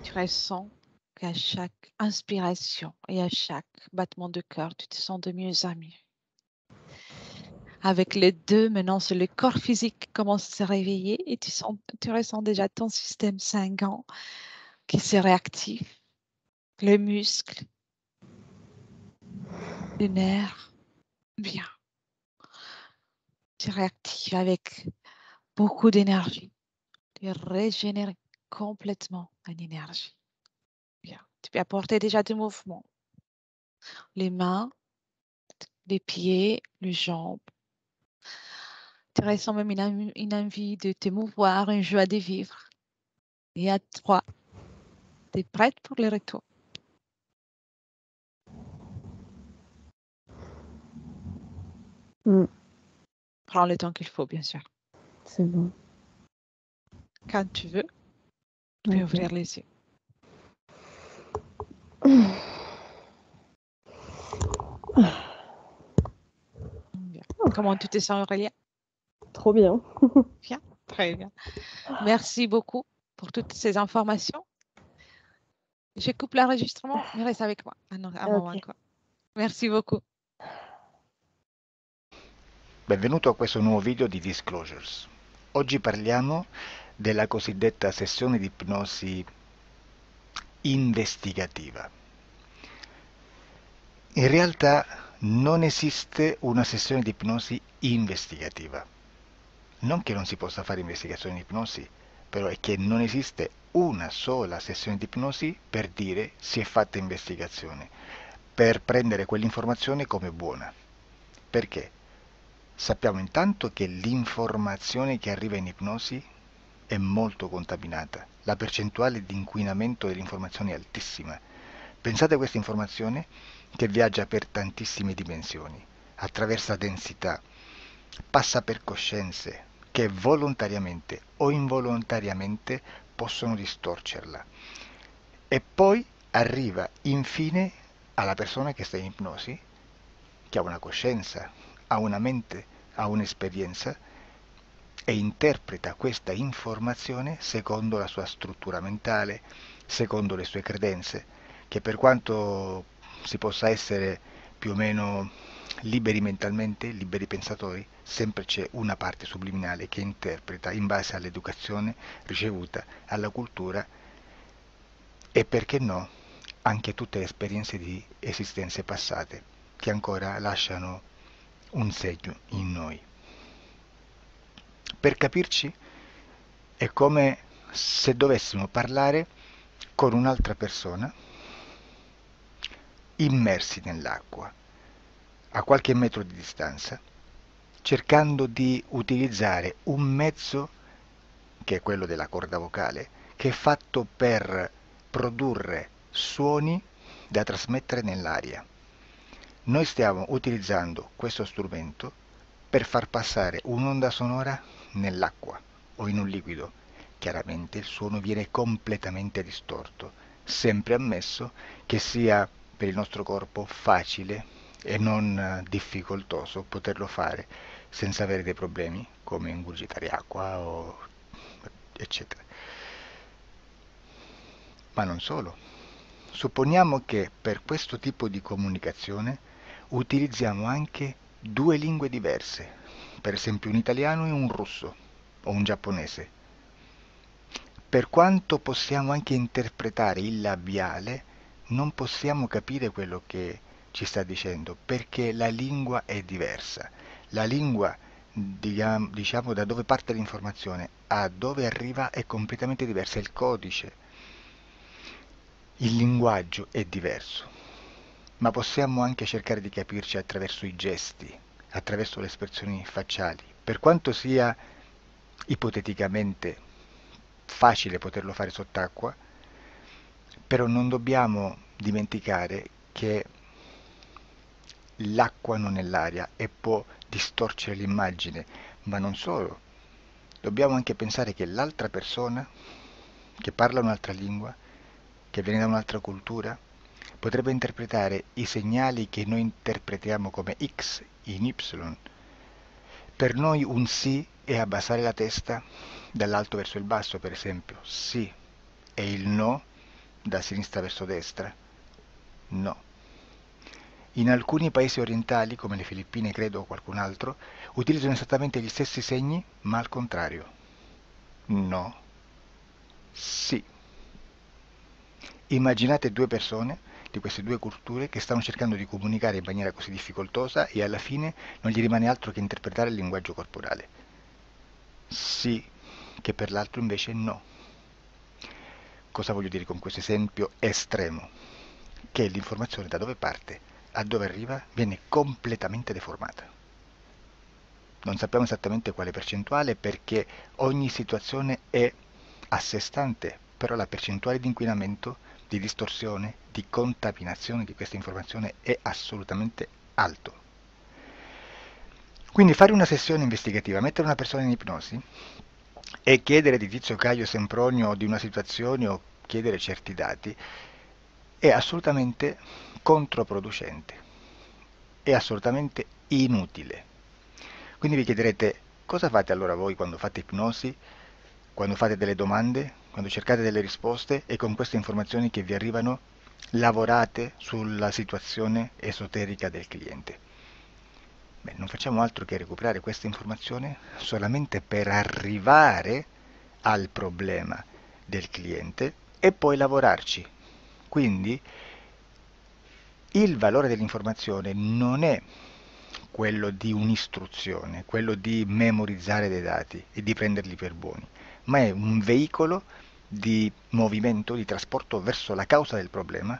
Tu ressens qu'à chaque inspiration et à chaque battement de cœur, tu te sens de mieux en mieux. Avec les deux, maintenant, c'est le corps physique qui commence à se réveiller et tu ressens déjà ton système sanguin qui se réactive, les muscles, les nerfs, bien. Tu réactives avec beaucoup d'énergie. Tu es régénéré complètement en énergie. Bien. Tu peux apporter déjà du mouvement. Les mains, les pieds, les jambes. Tu ressens même une envie de te mouvoir, une joie de vivre. Et à 3, tu es prête pour le retour. Prends le temps qu'il faut, bien sûr. C'est bon. Quand tu veux, tu peux ouvrir les yeux. Bien. Comment tu te sens, Aurélia? Trop bien. Bien, très bien. Merci beaucoup pour toutes ces informations. Je coupe l'enregistrement, mais reste avec moi un moment Ok. quoi. Merci beaucoup. Benvenuto a questo nuovo video di Disclosures. Oggi parliamo della cosiddetta sessione di ipnosi investigativa. In realtà non esiste una sessione di ipnosi investigativa. Non che non si possa fare investigazione di ipnosi, però è che non esiste una sola sessione di ipnosi per dire si è fatta investigazione, per prendere quell'informazione come buona. Perché? Sappiamo intanto che l'informazione che arriva in ipnosi è molto contaminata, la percentuale di inquinamento dell'informazione è altissima. Pensate a questa informazione che viaggia per tantissime dimensioni, attraversa densità, passa per coscienze che volontariamente o involontariamente possono distorcerla e poi arriva infine alla persona che sta in ipnosi, che ha una coscienza, ha una mente, ha un'esperienza e interpreta questa informazione secondo la sua struttura mentale, secondo le sue credenze, che per quanto si possa essere più o meno liberi mentalmente, liberi pensatori, sempre c'è una parte subliminale che interpreta in base all'educazione ricevuta, alla cultura e perché no, anche tutte le esperienze di esistenze passate che ancora lasciano un segno in noi. Per capirci, è come se dovessimo parlare con un'altra persona immersi nell'acqua, a qualche metro di distanza, cercando di utilizzare un mezzo, che è quello della corda vocale, che è fatto per produrre suoni da trasmettere nell'aria. Noi stiamo utilizzando questo strumento per far passare un'onda sonora nell'acqua o in un liquido. Chiaramente il suono viene completamente distorto, sempre ammesso che sia per il nostro corpo facile e non difficoltoso poterlo fare senza avere dei problemi come ingurgitare acqua o eccetera. Ma non solo. Supponiamo che per questo tipo di comunicazione utilizziamo anche due lingue diverse, per esempio un italiano e un russo o un giapponese. Per quanto possiamo anche interpretare il labiale, non possiamo capire quello che ci sta dicendo, perché la lingua è diversa. La lingua, diciamo, da dove parte l'informazione a dove arriva è completamente diversa, il codice, il linguaggio è diverso. Ma possiamo anche cercare di capirci attraverso i gesti, attraverso le espressioni facciali. Per quanto sia ipoteticamente facile poterlo fare sott'acqua, però non dobbiamo dimenticare che l'acqua non è l'aria e può distorcere l'immagine, ma non solo. Dobbiamo anche pensare che l'altra persona, che parla un'altra lingua, che viene da un'altra cultura, potrebbe interpretare i segnali che noi interpretiamo come X in Y. Per noi un sì è abbassare la testa dall'alto verso il basso, per esempio, sì, e il no da sinistra verso destra, no. In alcuni paesi orientali, come le Filippine credo o qualcun altro, utilizzano esattamente gli stessi segni, ma al contrario. No, sì. Immaginate due persone di queste due culture che stanno cercando di comunicare in maniera così difficoltosa e alla fine non gli rimane altro che interpretare il linguaggio corporale. Sì, che per l'altro invece no. Cosa voglio dire con questo esempio estremo? Che l'informazione da dove parte a dove arriva viene completamente deformata. Non sappiamo esattamente quale percentuale perché ogni situazione è a sé stante, però la percentuale di inquinamento, di distorsione, di contaminazione di questa informazione è assolutamente alto. Quindi fare una sessione investigativa, mettere una persona in ipnosi e chiedere di Tizio Caio Sempronio di una situazione o chiedere certi dati è assolutamente controproducente, è assolutamente inutile. Quindi vi chiederete cosa fate allora voi quando fate ipnosi, quando fate delle domande, quando cercate delle risposte e con queste informazioni che vi arrivano lavorate sulla situazione esoterica del cliente. Beh, non facciamo altro che recuperare questa informazione solamente per arrivare al problema del cliente e poi lavorarci. Quindi il valore dell'informazione non è quello di un'istruzione, quello di memorizzare dei dati e di prenderli per buoni, ma è un veicolo di movimento, di trasporto verso la causa del problema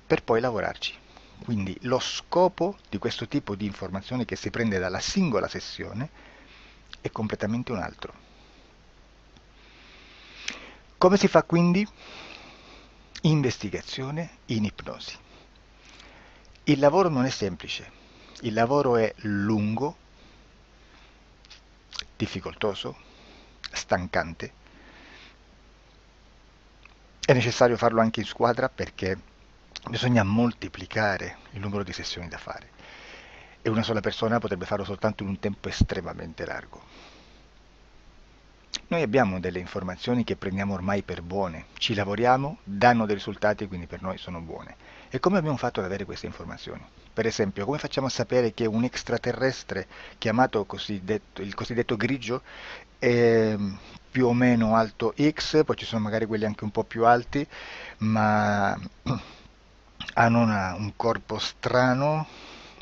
per poi lavorarci. Quindi lo scopo di questo tipo di informazione che si prende dalla singola sessione è completamente un altro. Come si fa quindi? Investigazione in ipnosi. Il lavoro non è semplice, il lavoro è lungo, difficoltoso, stancante. È necessario farlo anche in squadra perché bisogna moltiplicare il numero di sessioni da fare e una sola persona potrebbe farlo soltanto in un tempo estremamente largo. Noi abbiamo delle informazioni che prendiamo ormai per buone, ci lavoriamo, danno dei risultati e quindi per noi sono buone. E come abbiamo fatto ad avere queste informazioni? Per esempio, come facciamo a sapere che un extraterrestre chiamato il cosiddetto grigio è più o meno alto X, poi ci sono magari quelli anche un po' più alti, ma hanno un corpo strano,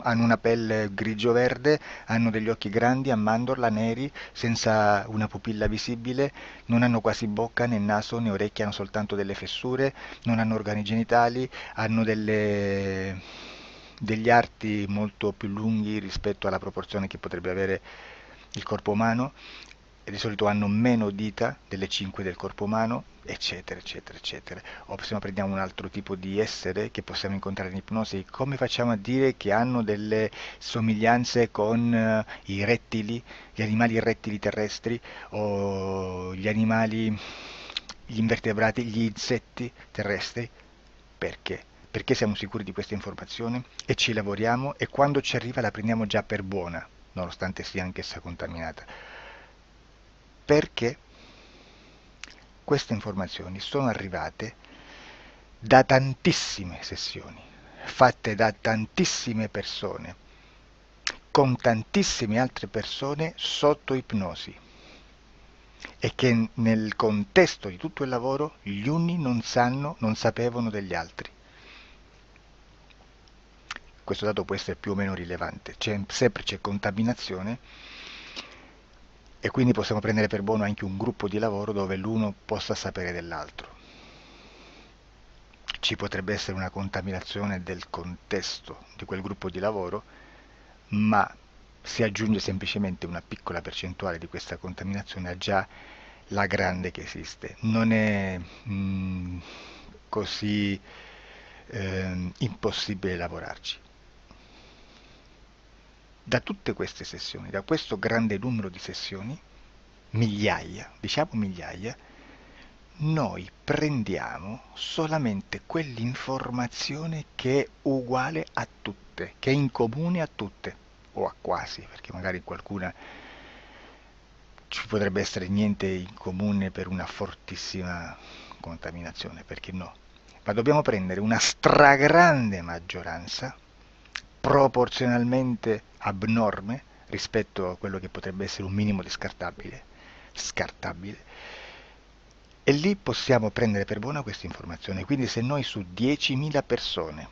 hanno una pelle grigio-verde, hanno degli occhi grandi a mandorla, neri, senza una pupilla visibile, non hanno quasi bocca né naso né orecchie, hanno soltanto delle fessure, non hanno organi genitali, hanno degli arti molto più lunghi rispetto alla proporzione che potrebbe avere il corpo umano e di solito hanno meno dita delle 5 del corpo umano, eccetera, eccetera, eccetera. O se no prendiamo un altro tipo di essere che possiamo incontrare in ipnosi, come facciamo a dire che hanno delle somiglianze con i rettili, gli animali rettili terrestri o gli invertebrati, gli insetti terrestri? Perché? Perché siamo sicuri di questa informazione e ci lavoriamo e quando ci arriva la prendiamo già per buona, nonostante sia anch'essa contaminata. Perché queste informazioni sono arrivate da tantissime sessioni, fatte da tantissime persone, con tantissime altre persone sotto ipnosi e che nel contesto di tutto il lavoro gli uni non sapevano degli altri. Questo dato può essere più o meno rilevante, sempre c'è contaminazione e quindi possiamo prendere per buono anche un gruppo di lavoro dove l'uno possa sapere dell'altro. Ci potrebbe essere una contaminazione del contesto di quel gruppo di lavoro, ma si aggiunge semplicemente una piccola percentuale di questa contaminazione a già la grande che esiste. Non è così impossibile lavorarci. Da tutte queste sessioni, da questo grande numero di sessioni, migliaia, diciamo migliaia, noi prendiamo solamente quell'informazione che è uguale a tutte, che è in comune a tutte, o a quasi, perché magari qualcuna ci potrebbe essere niente in comune per una fortissima contaminazione, perché no? Ma dobbiamo prendere una stragrande maggioranza, proporzionalmente abnorme rispetto a quello che potrebbe essere un minimo di scartabile, e lì possiamo prendere per buona questa informazione. Quindi se noi su 10.000 persone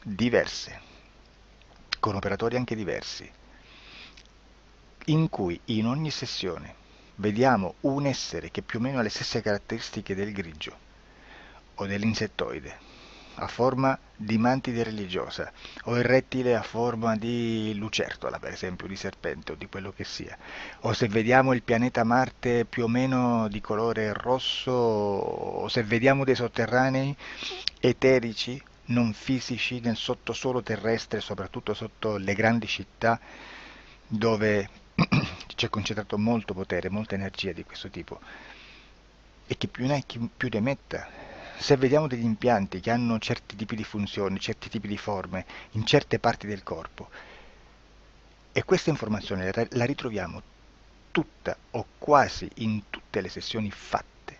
diverse, con operatori anche diversi, in cui in ogni sessione vediamo un essere che più o meno ha le stesse caratteristiche del grigio o dell'insettoide, a forma di mantide religiosa, o il rettile a forma di lucertola, per esempio, di serpente o di quello che sia, o se vediamo il pianeta Marte più o meno di colore rosso, o se vediamo dei sotterranei eterici, non fisici, nel sottosuolo terrestre, soprattutto sotto le grandi città, dove c'è concentrato molto potere, molta energia di questo tipo, e che più ne hai più ne metta. Se vediamo degli impianti che hanno certi tipi di funzioni, certi tipi di forme in certe parti del corpo, e questa informazione la ritroviamo tutta o quasi in tutte le sessioni fatte,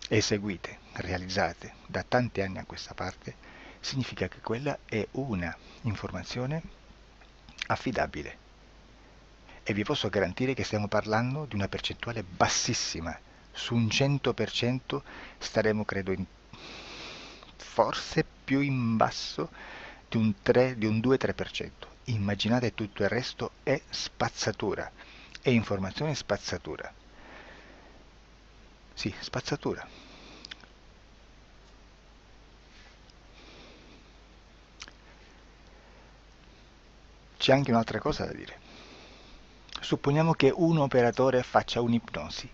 eseguite, realizzate da tanti anni a questa parte, significa che quella è una informazione affidabile. E vi posso garantire che stiamo parlando di una percentuale bassissima. Su un 100% staremo, credo, forse più in basso di un 3, di un 2-3%. Immaginate, tutto il resto è spazzatura, è informazione spazzatura. Sì, spazzatura. C'è anche un'altra cosa da dire. Supponiamo che un operatore faccia un'ipnosi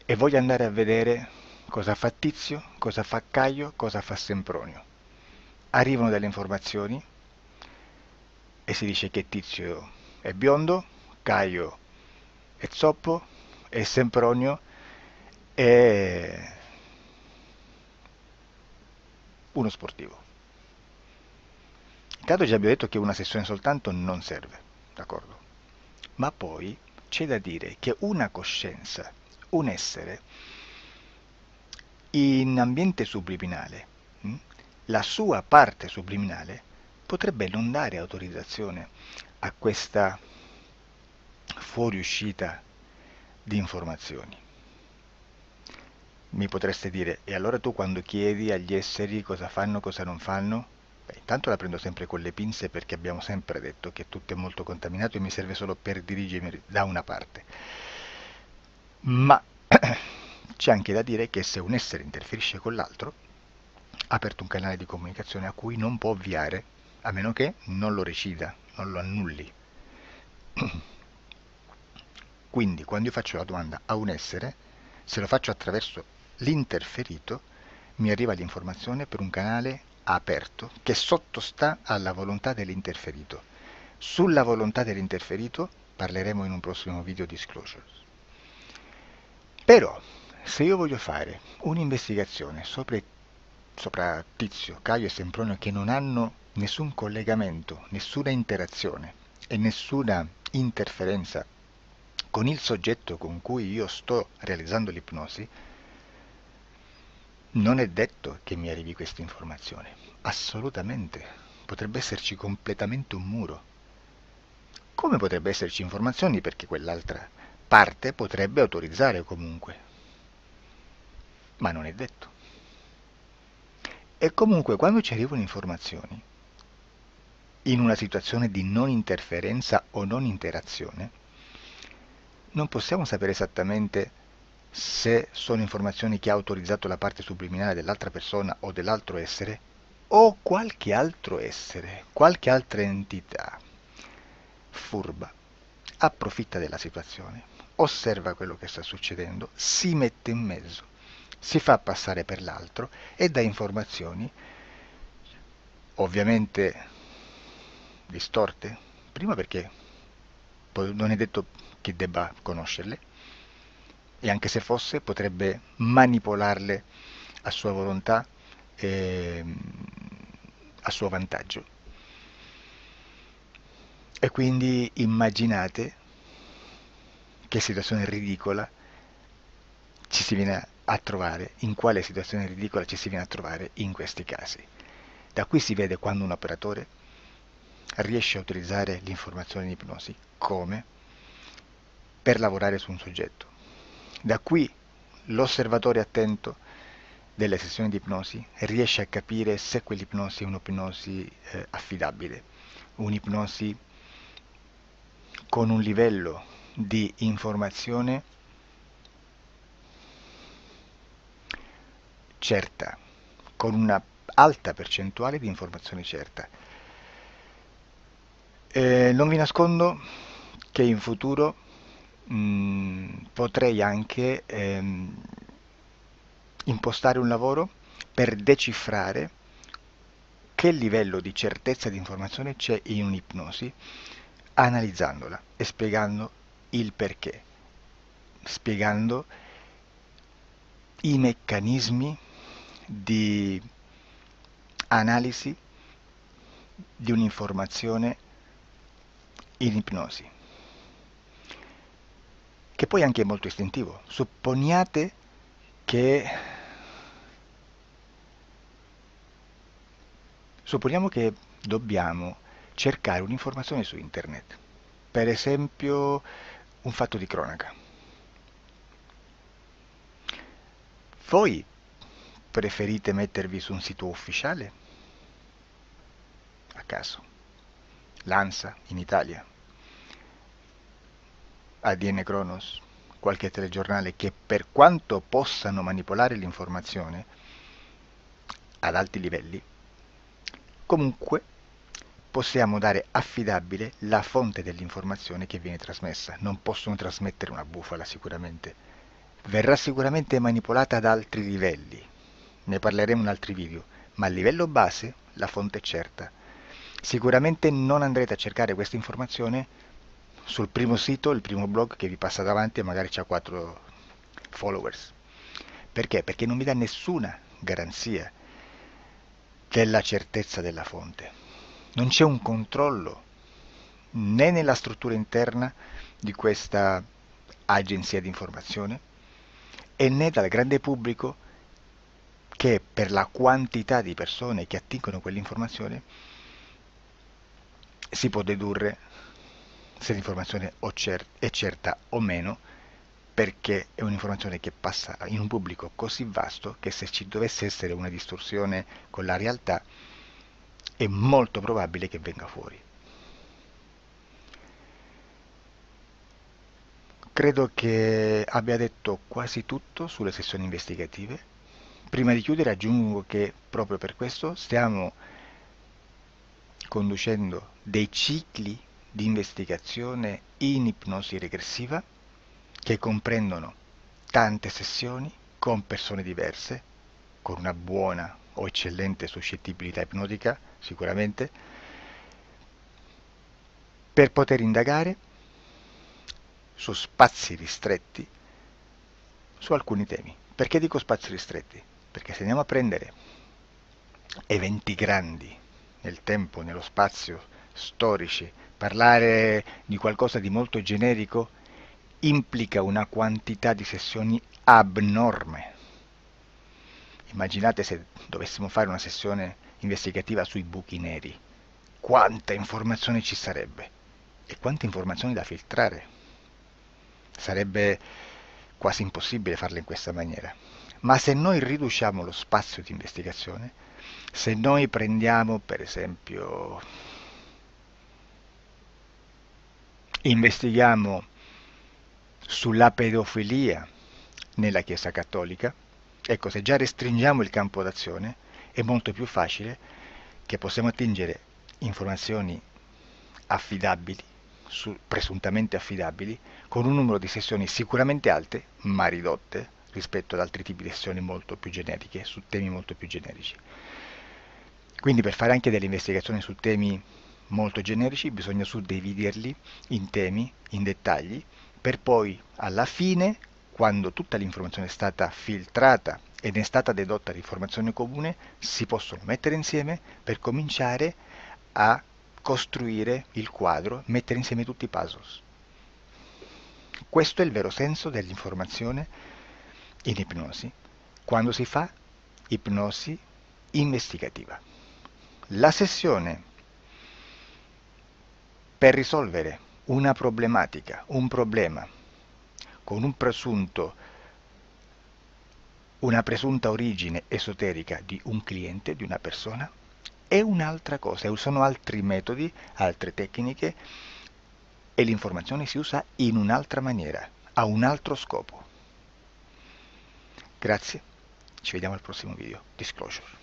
e voglia andare a vedere cosa fa Tizio, cosa fa Caio, cosa fa Sempronio. Arrivano delle informazioni e si dice che Tizio è biondo, Caio è zoppo e Sempronio è uno sportivo. Intanto già abbiamo detto che una sessione soltanto non serve, d'accordo? Ma poi c'è da dire che una coscienza, un essere, in ambiente subliminale, la sua parte subliminale potrebbe non dare autorizzazione a questa fuoriuscita di informazioni. Mi potreste dire, e allora tu quando chiedi agli esseri cosa fanno, cosa non fanno? Beh, intanto la prendo sempre con le pinze, perché abbiamo sempre detto che tutto è molto contaminato e mi serve solo per dirigermi da una parte. Ma c'è anche da dire che se un essere interferisce con l'altro, ha aperto un canale di comunicazione a cui non può ovviare, a meno che non lo recida, non lo annulli. Quindi quando io faccio la domanda a un essere, se lo faccio attraverso l'interferito, mi arriva l'informazione per un canale aperto che sottostà alla volontà dell'interferito. Sulla volontà dell'interferito parleremo in un prossimo video disclosures. Però, se io voglio fare un'investigazione sopra Tizio, Caio e Sempronio, che non hanno nessun collegamento, nessuna interazione e nessuna interferenza con il soggetto con cui io sto realizzando l'ipnosi, non è detto che mi arrivi questa informazione. Assolutamente. Potrebbe esserci completamente un muro. Come potrebbe esserci informazioni, perché quell'altra parte potrebbe autorizzare comunque. Ma non è detto. E comunque quando ci arrivano informazioni, in una situazione di non interferenza o non interazione, non possiamo sapere esattamente se sono informazioni che ha autorizzato la parte subliminale dell'altra persona o dell'altro essere, o qualche altro essere, qualche altra entità furba approfitta della situazione, osserva quello che sta succedendo, si mette in mezzo, si fa passare per l'altro e dà informazioni ovviamente distorte. Prima perché non è detto che debba conoscerle, e anche se fosse potrebbe manipolarle a sua volontà e a suo vantaggio. E quindi immaginate che situazione ridicola ci si viene a trovare, in quale situazione ridicola ci si viene a trovare in questi casi. Da qui si vede quando un operatore riesce a utilizzare l'informazione in ipnosi come per lavorare su un soggetto. Da qui l'osservatore attento delle sessioni di ipnosi riesce a capire se quell'ipnosi è un'ipnosi affidabile, un'ipnosi con un livello di informazione certa, con una alta percentuale di informazione certa. Non vi nascondo che in futuro potrei anche impostare un lavoro per decifrare che livello di certezza di informazione c'è in un'ipnosi, analizzandola e spiegando il perché, spiegando i meccanismi di analisi di un'informazione in ipnosi, che poi anche è molto istintivo. Supponiamo che dobbiamo cercare un'informazione su internet, per esempio un fatto di cronaca. Voi preferite mettervi su un sito ufficiale? A caso. L'ANSA in Italia, ADN Kronos, qualche telegiornale che per quanto possano manipolare l'informazione ad alti livelli, comunque possiamo dare affidabile la fonte dell'informazione che viene trasmessa. Non possono trasmettere una bufala sicuramente. Verrà sicuramente manipolata ad altri livelli. Ne parleremo in altri video, ma a livello base la fonte è certa. Sicuramente non andrete a cercare questa informazione sul primo sito, il primo blog che vi passa davanti e magari ha 4 followers. Perché? Perché non vi dà nessuna garanzia della certezza della fonte. Non c'è un controllo né nella struttura interna di questa agenzia di informazione e né dal grande pubblico, che per la quantità di persone che attingono quell'informazione si può dedurre se l'informazione è certa o meno, perché è un'informazione che passa in un pubblico così vasto che se ci dovesse essere una distorsione con la realtà è molto probabile che venga fuori. Credo che abbia detto quasi tutto sulle sessioni investigative. Prima di chiudere aggiungo che proprio per questo stiamo conducendo dei cicli di investigazione in ipnosi regressiva che comprendono tante sessioni con persone diverse, con una buona o eccellente suscettibilità ipnotica sicuramente, per poter indagare su spazi ristretti su alcuni temi. Perché dico spazi ristretti? Perché se andiamo a prendere eventi grandi nel tempo, nello spazio, storici, parlare di qualcosa di molto generico implica una quantità di sessioni abnorme. Immaginate se dovessimo fare una sessione investigativa sui buchi neri, quanta informazione ci sarebbe e quante informazioni da filtrare. Sarebbe quasi impossibile farlo in questa maniera. Ma se noi riduciamo lo spazio di investigazione, se noi prendiamo per esempio, investighiamo sulla pedofilia nella Chiesa Cattolica, ecco, se già restringiamo il campo d'azione è molto più facile che possiamo attingere informazioni affidabili, presuntamente affidabili, con un numero di sessioni sicuramente alte, ma ridotte rispetto ad altri tipi di sessioni molto più generiche, su temi molto più generici. Quindi per fare anche delle investigazioni su temi molto generici, bisogna suddividerli in temi, in dettagli, per poi alla fine, quando tutta l'informazione è stata filtrata ed è stata dedotta l'informazione comune, si possono mettere insieme per cominciare a costruire il quadro, mettere insieme tutti i puzzles. Questo è il vero senso dell'informazione in ipnosi, quando si fa ipnosi investigativa. La sessione per risolvere una problematica, un problema, con una presunta origine esoterica di un cliente, di una persona, è un'altra cosa, sono altri metodi, altre tecniche e l'informazione si usa in un'altra maniera, ha un altro scopo. Grazie, ci vediamo al prossimo video. Disclosure.